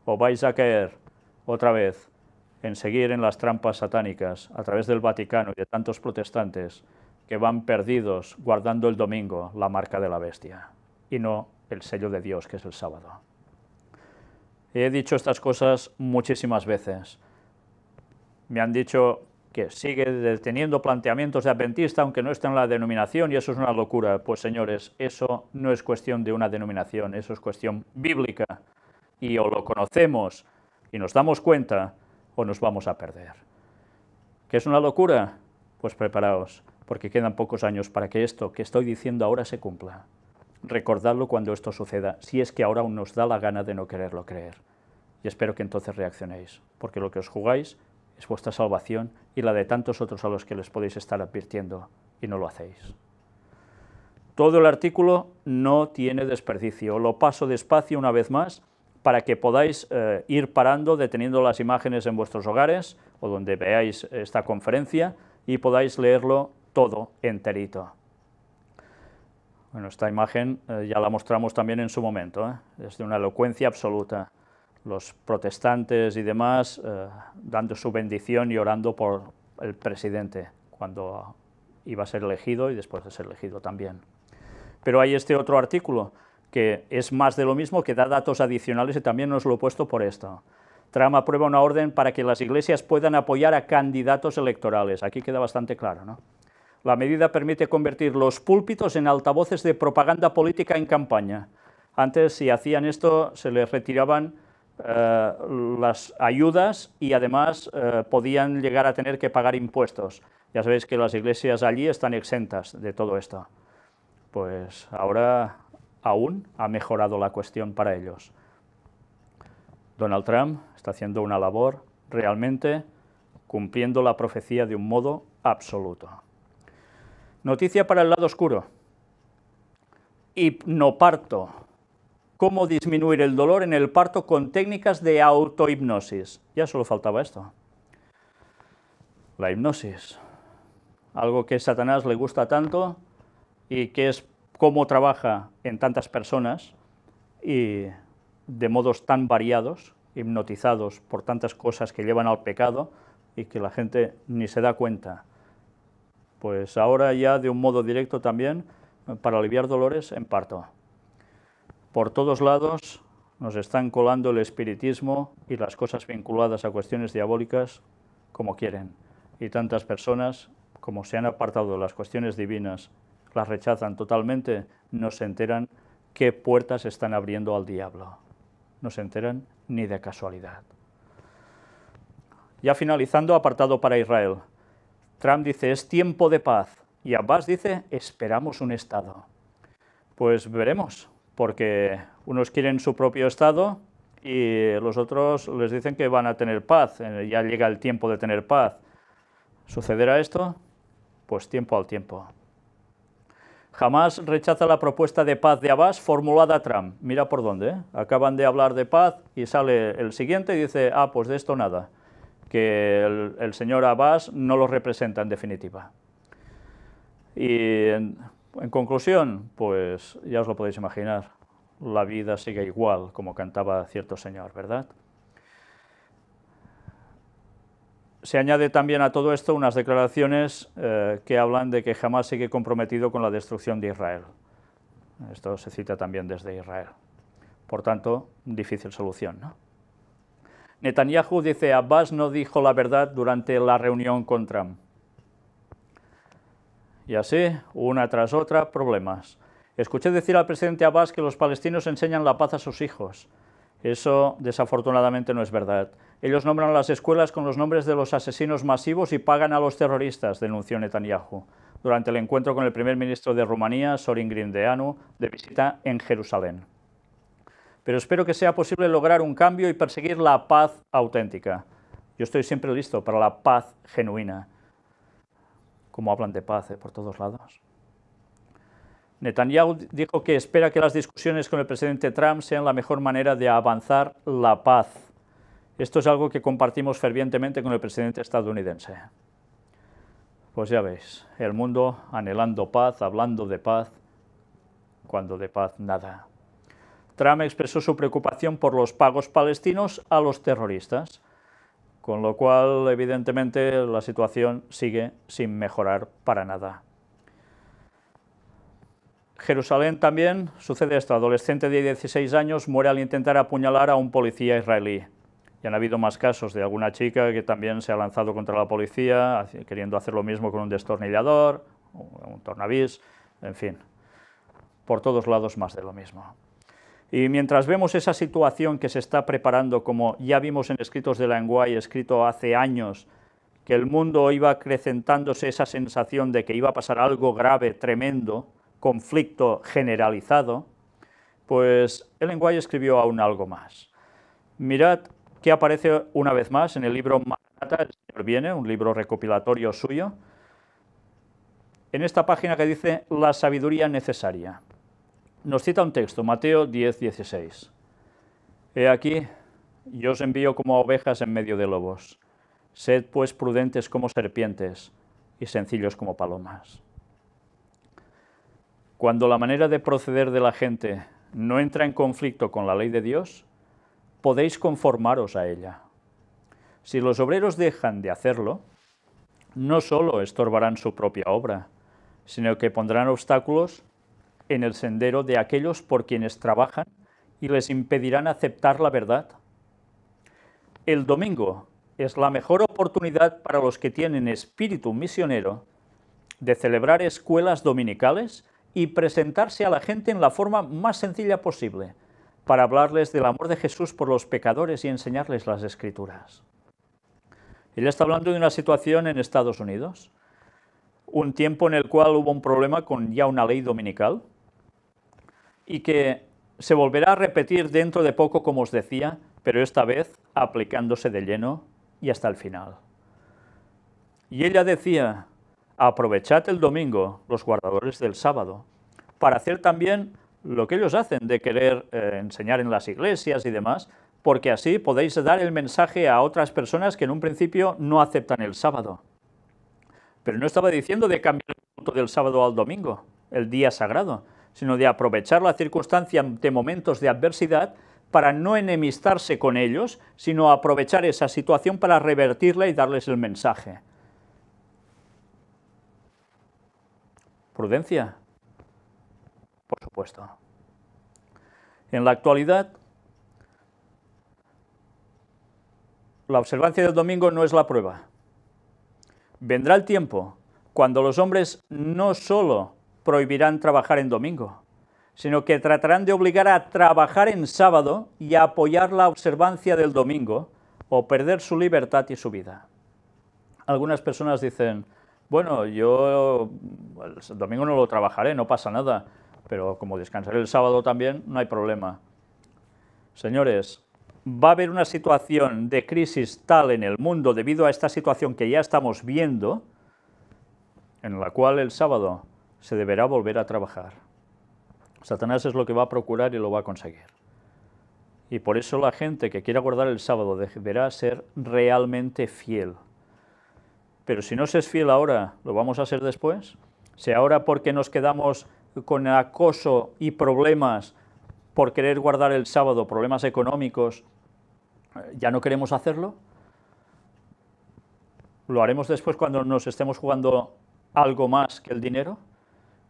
o vais a caer otra vez en seguir en las trampas satánicas a través del Vaticano y de tantos protestantes que van perdidos guardando el domingo la marca de la bestia y no el sello de Dios, que es el sábado. He dicho estas cosas muchísimas veces. Me han dicho que sigue teniendo planteamientos de adventista, aunque no esté en la denominación, y eso es una locura. Pues señores, eso no es cuestión de una denominación, eso es cuestión bíblica. Y o lo conocemos y nos damos cuenta, o nos vamos a perder. ¿Qué es una locura? Pues preparaos, porque quedan pocos años para que esto que estoy diciendo ahora se cumpla. Recordadlo cuando esto suceda, si es que ahora aún nos da la gana de no quererlo creer. Y espero que entonces reaccionéis, porque lo que os jugáis es vuestra salvación y la de tantos otros a los que les podéis estar advirtiendo y no lo hacéis. Todo el artículo no tiene desperdicio, lo paso despacio una vez más para que podáis ir parando, deteniendo las imágenes en vuestros hogares o donde veáis esta conferencia y podáis leerlo todo enterito. Bueno, esta imagen ya la mostramos también en su momento, es de una elocuencia absoluta. Los protestantes y demás dando su bendición y orando por el presidente cuando iba a ser elegido y después de ser elegido también. Pero hay este otro artículo que es más de lo mismo, que da datos adicionales y también os lo he puesto por esto. Trump aprueba una orden para que las iglesias puedan apoyar a candidatos electorales. Aquí queda bastante claro, ¿no? La medida permite convertir los púlpitos en altavoces de propaganda política en campaña. Antes, si hacían esto, se les retiraban las ayudas y además podían llegar a tener que pagar impuestos. Ya sabéis que las iglesias allí están exentas de todo esto. Pues ahora aún ha mejorado la cuestión para ellos. Donald Trump está haciendo una labor realmente cumpliendo la profecía de un modo absoluto. Noticia para el lado oscuro. Hipnoparto. Cómo disminuir el dolor en el parto con técnicas de autohipnosis. Ya solo faltaba esto. La hipnosis. Algo que a Satanás le gusta tanto y que es cómo trabaja en tantas personas y de modos tan variados, hipnotizados por tantas cosas que llevan al pecado y que la gente ni se da cuenta. Pues ahora ya de un modo directo también para aliviar dolores en parto. Por todos lados nos están colando el espiritismo y las cosas vinculadas a cuestiones diabólicas como quieren. Y tantas personas, como se han apartado de las cuestiones divinas, las rechazan totalmente, no se enteran qué puertas están abriendo al diablo. No se enteran ni de casualidad. Ya finalizando, apartado para Israel. Trump dice, es tiempo de paz. Y Abbas dice, esperamos un Estado. Pues veremos, porque unos quieren su propio Estado y los otros les dicen que van a tener paz. Ya llega el tiempo de tener paz. ¿Sucederá esto? Pues tiempo al tiempo. Jamás rechaza la propuesta de paz de Abbas formulada a Trump. Mira por dónde, ¿eh? Acaban de hablar de paz y sale el siguiente y dice, pues de esto nada, que el señor Abbas no lo representa en definitiva. Y en conclusión, pues ya os lo podéis imaginar, la vida sigue igual, como cantaba cierto señor, ¿verdad? Se añade también a todo esto unas declaraciones que hablan de que jamás sigue comprometido con la destrucción de Israel. Esto se cita también desde Israel. Por tanto, difícil solución, ¿no? Netanyahu dice, Abbas no dijo la verdad durante la reunión con Trump. Y así, una tras otra, problemas. Escuché decir al presidente Abbas que los palestinos enseñan la paz a sus hijos. Eso, desafortunadamente, no es verdad. Ellos nombran las escuelas con los nombres de los asesinos masivos y pagan a los terroristas, denunció Netanyahu, durante el encuentro con el primer ministro de Rumanía, Sorin Grindeanu, de visita en Jerusalén. Pero espero que sea posible lograr un cambio y perseguir la paz auténtica. Yo estoy siempre listo para la paz genuina. Como hablan de paz por todos lados. Netanyahu dijo que espera que las discusiones con el presidente Trump sean la mejor manera de avanzar la paz. Esto es algo que compartimos fervientemente con el presidente estadounidense. Pues ya veis, el mundo anhelando paz, hablando de paz, cuando de paz nada. Trump expresó su preocupación por los pagos palestinos a los terroristas, con lo cual, evidentemente, la situación sigue sin mejorar para nada. Jerusalén también sucede esto. Adolescente de 16 años muere al intentar apuñalar a un policía israelí. Y han habido más casos de alguna chica que también se ha lanzado contra la policía, queriendo hacer lo mismo con un destornillador, un tornavís, en fin. Por todos lados más de lo mismo. Y mientras vemos esa situación que se está preparando, como ya vimos en Escritos de Lenguay, escrito hace años, que el mundo iba acrecentándose esa sensación de que iba a pasar algo grave, tremendo, conflicto generalizado, pues Ellen White escribió aún algo más. Mirad que aparece una vez más en el libro Maranatha, el Señor viene, un libro recopilatorio suyo, en esta página que dice la sabiduría necesaria. Nos cita un texto, Mateo 10, 16. He aquí, yo os envío como ovejas en medio de lobos. Sed pues prudentes como serpientes y sencillos como palomas. Cuando la manera de proceder de la gente no entra en conflicto con la ley de Dios, podéis conformaros a ella. Si los obreros dejan de hacerlo, no solo estorbarán su propia obra, sino que pondrán obstáculos en el sendero de aquellos por quienes trabajan y les impedirán aceptar la verdad. El domingo es la mejor oportunidad para los que tienen espíritu misionero de celebrar escuelas dominicales y presentarse a la gente en la forma más sencilla posible, para hablarles del amor de Jesús por los pecadores y enseñarles las Escrituras. Él está hablando de una situación en Estados Unidos, un tiempo en el cual hubo un problema con ya una ley dominical y que se volverá a repetir dentro de poco, como os decía, pero esta vez aplicándose de lleno y hasta el final. Y ella decía: aprovechad el domingo, los guardadores del sábado, para hacer también lo que ellos hacen de querer enseñar en las iglesias y demás, porque así podéis dar el mensaje a otras personas que en un principio no aceptan el sábado. Pero no estaba diciendo de cambiar el culto del sábado al domingo, el día sagrado, sino de aprovechar la circunstancia ante momentos de adversidad para no enemistarse con ellos, sino aprovechar esa situación para revertirla y darles el mensaje. ¿Prudencia? Por supuesto. En la actualidad, la observancia del domingo no es la prueba. Vendrá el tiempo cuando los hombres no solo prohibirán trabajar en domingo, sino que tratarán de obligar a trabajar en sábado y a apoyar la observancia del domingo o perder su libertad y su vida. Algunas personas dicen: bueno, yo el domingo no lo trabajaré, no pasa nada, pero como descansaré el sábado también, no hay problema. Señores, va a haber una situación de crisis tal en el mundo debido a esta situación que ya estamos viendo, en la cual el sábado se deberá volver a trabajar. Satanás es lo que va a procurar y lo va a conseguir. Y por eso la gente que quiera guardar el sábado deberá ser realmente fiel. Pero si no se es fiel ahora, ¿lo vamos a ser después? Si ahora, porque nos quedamos con acoso y problemas por querer guardar el sábado, problemas económicos, ¿ya no queremos hacerlo? ¿Lo haremos después cuando nos estemos jugando algo más que el dinero?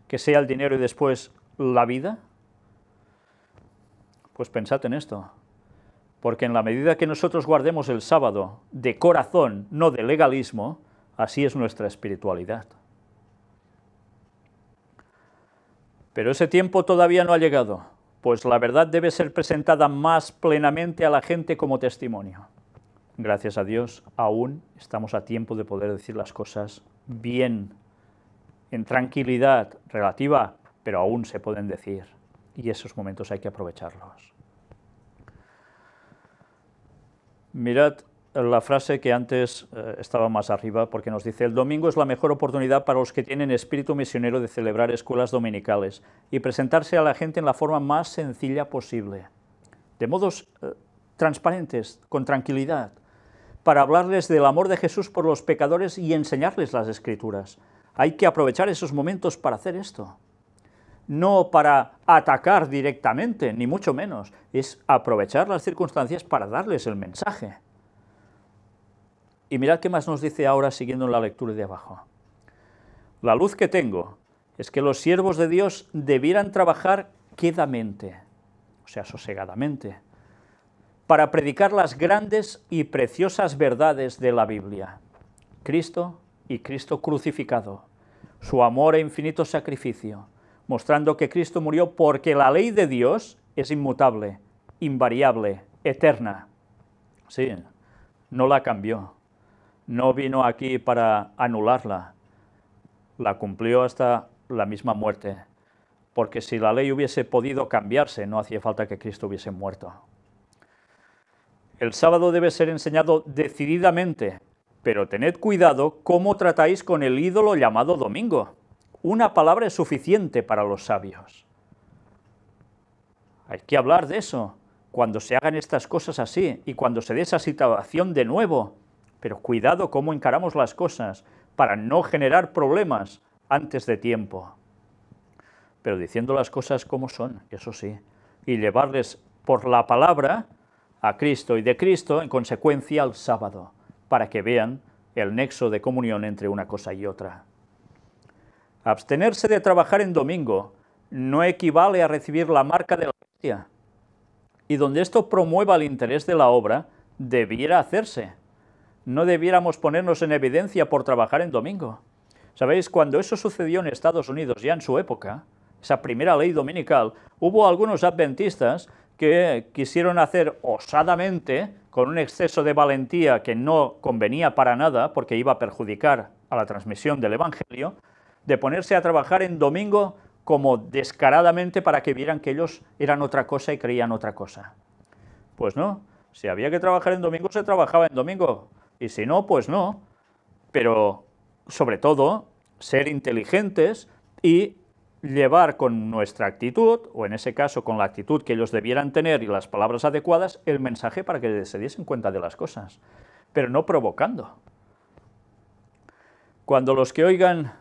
¿Que sea el dinero y después la vida? Pues pensad en esto, porque en la medida que nosotros guardemos el sábado de corazón, no de legalismo, así es nuestra espiritualidad. Pero ese tiempo todavía no ha llegado, pues la verdad debe ser presentada más plenamente a la gente como testimonio. Gracias a Dios, aún estamos a tiempo de poder decir las cosas bien, en tranquilidad relativa, pero aún se pueden decir, y esos momentos hay que aprovecharlos. Mirad la frase que antes estaba más arriba, porque nos dice: el domingo es la mejor oportunidad para los que tienen espíritu misionero de celebrar escuelas dominicales y presentarse a la gente en la forma más sencilla posible, de modos transparentes, con tranquilidad, para hablarles del amor de Jesús por los pecadores y enseñarles las Escrituras. Hay que aprovechar esos momentos para hacer esto. No para atacar directamente, ni mucho menos. Es aprovechar las circunstancias para darles el mensaje. Y mirad qué más nos dice ahora, siguiendo la lectura de abajo. La luz que tengo es que los siervos de Dios debieran trabajar quedamente, o sea, sosegadamente, para predicar las grandes y preciosas verdades de la Biblia. Cristo y Cristo crucificado, su amor e infinito sacrificio, mostrando que Cristo murió porque la ley de Dios es inmutable, invariable, eterna. Sí, no la cambió, no vino aquí para anularla, la cumplió hasta la misma muerte, porque si la ley hubiese podido cambiarse, no hacía falta que Cristo hubiese muerto. El sábado debe ser enseñado decididamente, pero tened cuidado cómo tratáis con el ídolo llamado domingo. Una palabra es suficiente para los sabios. Hay que hablar de eso, cuando se hagan estas cosas así y cuando se dé esa situación de nuevo. Pero cuidado cómo encaramos las cosas para no generar problemas antes de tiempo. Pero diciendo las cosas como son, eso sí, y llevarles por la palabra a Cristo y de Cristo, en consecuencia, al sábado, para que vean el nexo de comunión entre una cosa y otra. Abstenerse de trabajar en domingo no equivale a recibir la marca de la bestia, y donde esto promueva el interés de la obra, debiera hacerse. No debiéramos ponernos en evidencia por trabajar en domingo. ¿Sabéis? Cuando eso sucedió en Estados Unidos, ya en su época, esa primera ley dominical, hubo algunos adventistas que quisieron hacer osadamente, con un exceso de valentía que no convenía para nada, porque iba a perjudicar a la transmisión del Evangelio, de ponerse a trabajar en domingo como descaradamente para que vieran que ellos eran otra cosa y creían otra cosa. Pues no, si había que trabajar en domingo, se trabajaba en domingo, y si no, pues no. Pero, sobre todo, ser inteligentes y llevar con nuestra actitud, o en ese caso con la actitud que ellos debieran tener y las palabras adecuadas, el mensaje para que se diesen cuenta de las cosas, pero no provocando. Cuando los que oigan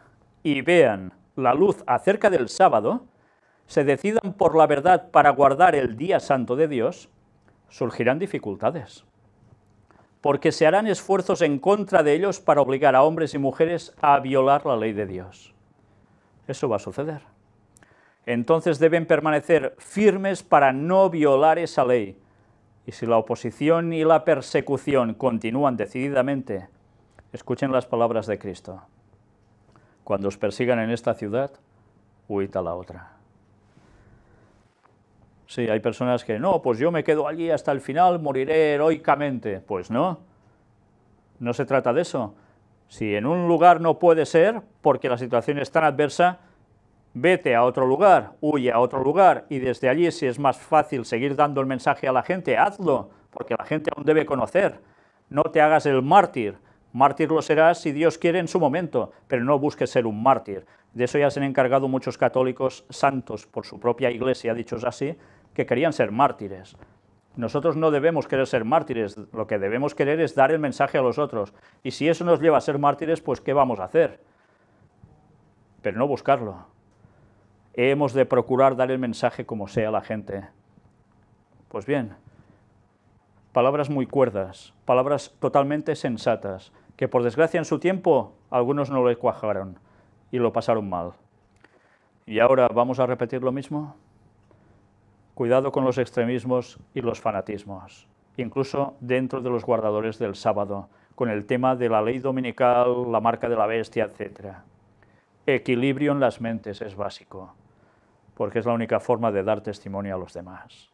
y vean la luz acerca del sábado, se decidan por la verdad para guardar el día santo de Dios, surgirán dificultades, porque se harán esfuerzos en contra de ellos para obligar a hombres y mujeres a violar la ley de Dios. Eso va a suceder. Entonces deben permanecer firmes para no violar esa ley. Y si la oposición y la persecución continúan decididamente, escuchen las palabras de Cristo. Cuando os persigan en esta ciudad, huid a la otra. Sí, hay personas que, no, pues yo me quedo allí hasta el final, moriré heroicamente. Pues no, no se trata de eso. Si en un lugar no puede ser, porque la situación es tan adversa, vete a otro lugar, huye a otro lugar, y desde allí, si es más fácil seguir dando el mensaje a la gente, hazlo, porque la gente aún debe conocer. No te hagas el mártir. Mártir lo serás si Dios quiere en su momento, pero no busques ser un mártir. De eso ya se han encargado muchos católicos santos por su propia iglesia, dichos así, que querían ser mártires. Nosotros no debemos querer ser mártires, lo que debemos querer es dar el mensaje a los otros. Y si eso nos lleva a ser mártires, pues ¿qué vamos a hacer? Pero no buscarlo. Hemos de procurar dar el mensaje como sea a la gente. Pues bien, palabras muy cuerdas, palabras totalmente sensatas, que por desgracia en su tiempo algunos no le cuajaron y lo pasaron mal. ¿Y ahora vamos a repetir lo mismo? Cuidado con los extremismos y los fanatismos, incluso dentro de los guardadores del sábado, con el tema de la ley dominical, la marca de la bestia, etc. Equilibrio en las mentes es básico, porque es la única forma de dar testimonio a los demás.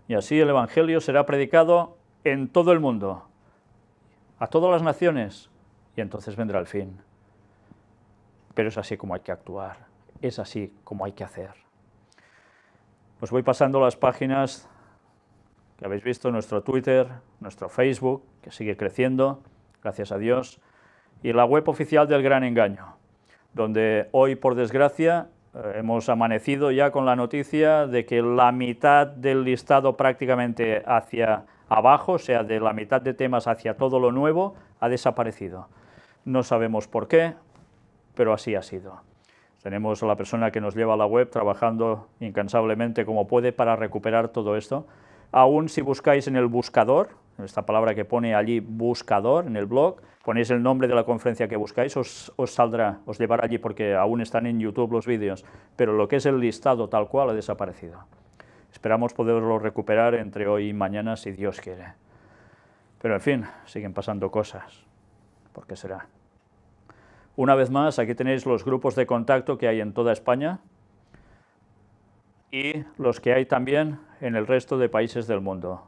Y así el Evangelio será predicado en todo el mundo, a todas las naciones, y entonces vendrá el fin. Pero es así como hay que actuar, es así como hay que hacer. Os voy pasando las páginas que habéis visto, nuestro Twitter, nuestro Facebook, que sigue creciendo, gracias a Dios, y la web oficial del Gran Engaño, donde hoy, por desgracia, hemos amanecido ya con la noticia de que la mitad del listado prácticamente hacia abajo, o sea, de la mitad de temas hacia todo lo nuevo, ha desaparecido. No sabemos por qué, pero así ha sido. Tenemos a la persona que nos lleva a la web trabajando incansablemente como puede para recuperar todo esto. Aún si buscáis en el buscador, esta palabra que pone allí buscador en el blog, ponéis el nombre de la conferencia que buscáis, os saldrá, os llevará allí porque aún están en YouTube los vídeos, pero lo que es el listado tal cual ha desaparecido. Esperamos poderlo recuperar entre hoy y mañana si Dios quiere. Pero en fin, siguen pasando cosas. ¿Por qué será? Una vez más, aquí tenéis los grupos de contacto que hay en toda España y los que hay también en el resto de países del mundo.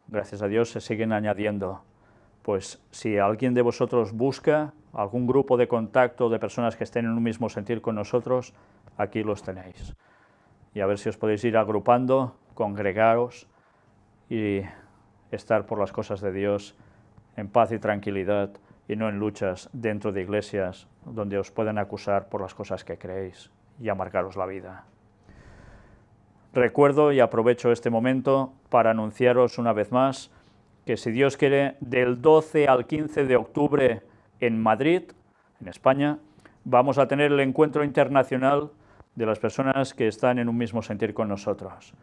Gracias a Dios se siguen añadiendo. Pues si alguien de vosotros busca algún grupo de contacto de personas que estén en un mismo sentir con nosotros, aquí los tenéis. Y a ver si os podéis ir agrupando, congregaros y estar por las cosas de Dios en paz y tranquilidad y no en luchas dentro de iglesias donde os puedan acusar por las cosas que creéis y amargaros la vida. Recuerdo y aprovecho este momento para anunciaros una vez más que si Dios quiere, del 12 al 15 de octubre en Madrid, en España, vamos a tener el encuentro internacional de las personas que están en un mismo sentir con nosotros.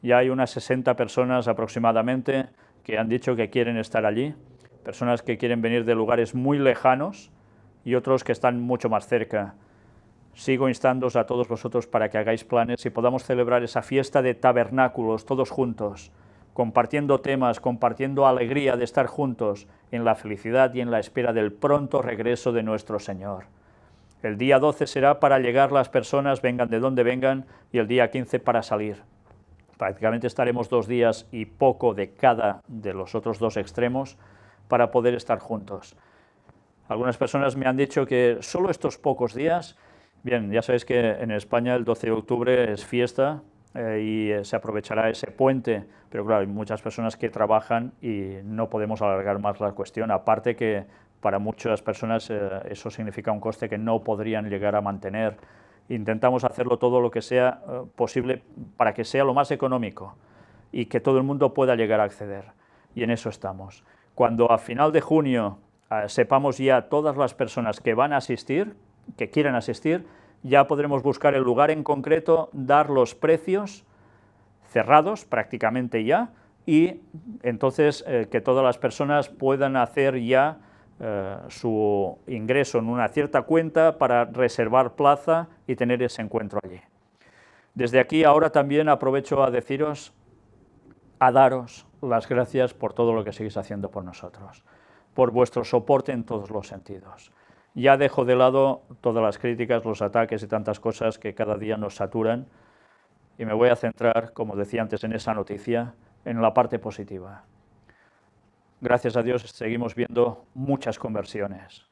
Ya hay unas 60 personas aproximadamente que han dicho que quieren estar allí, personas que quieren venir de lugares muy lejanos y otros que están mucho más cerca. Sigo instándoos a todos vosotros para que hagáis planes y podamos celebrar esa fiesta de tabernáculos todos juntos, compartiendo temas, compartiendo alegría de estar juntos en la felicidad y en la espera del pronto regreso de nuestro Señor. El día 12 será para llegar las personas, vengan de donde vengan, y el día 15 para salir. Prácticamente estaremos 2 días y poco de cada de los otros 2 extremos para poder estar juntos. Algunas personas me han dicho que solo estos pocos días. Bien, ya sabéis que en España el 12 de octubre es fiesta y se aprovechará ese puente, pero claro, hay muchas personas que trabajan y no podemos alargar más la cuestión, aparte que para muchas personas eso significa un coste que no podrían llegar a mantener. Intentamos hacerlo todo lo que sea posible para que sea lo más económico y que todo el mundo pueda llegar a acceder, y en eso estamos. Cuando a final de junio sepamos ya todas las personas que van a asistir, que quieran asistir, ya podremos buscar el lugar en concreto, dar los precios cerrados prácticamente ya, y entonces que todas las personas puedan hacer ya su ingreso en una cierta cuenta para reservar plaza y tener ese encuentro allí. Desde aquí ahora también aprovecho a deciros, a daros las gracias por todo lo que seguís haciendo por nosotros, por vuestro soporte en todos los sentidos. Ya dejo de lado todas las críticas, los ataques y tantas cosas que cada día nos saturan y me voy a centrar, como decía antes en esa noticia, en la parte positiva. Gracias a Dios seguimos viendo muchas conversiones,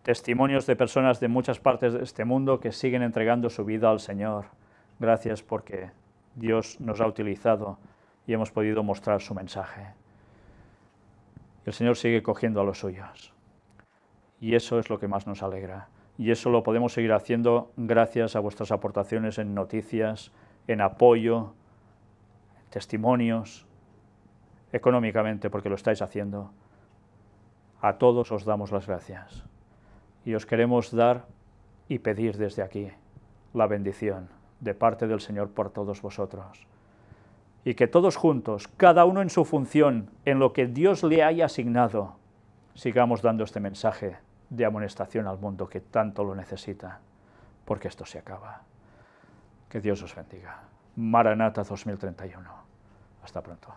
testimonios de personas de muchas partes de este mundo que siguen entregando su vida al Señor. Gracias porque Dios nos ha utilizado y hemos podido mostrar su mensaje. El Señor sigue cogiendo a los suyos. Y eso es lo que más nos alegra. Y eso lo podemos seguir haciendo gracias a vuestras aportaciones en noticias, en apoyo, en testimonios, económicamente, porque lo estáis haciendo. A todos os damos las gracias. Y os queremos dar y pedir desde aquí la bendición de parte del Señor por todos vosotros. Y que todos juntos, cada uno en su función, en lo que Dios le haya asignado, sigamos dando este mensaje de amonestación al mundo que tanto lo necesita, porque esto se acaba. Que Dios os bendiga. Maranata 2031. Hasta pronto.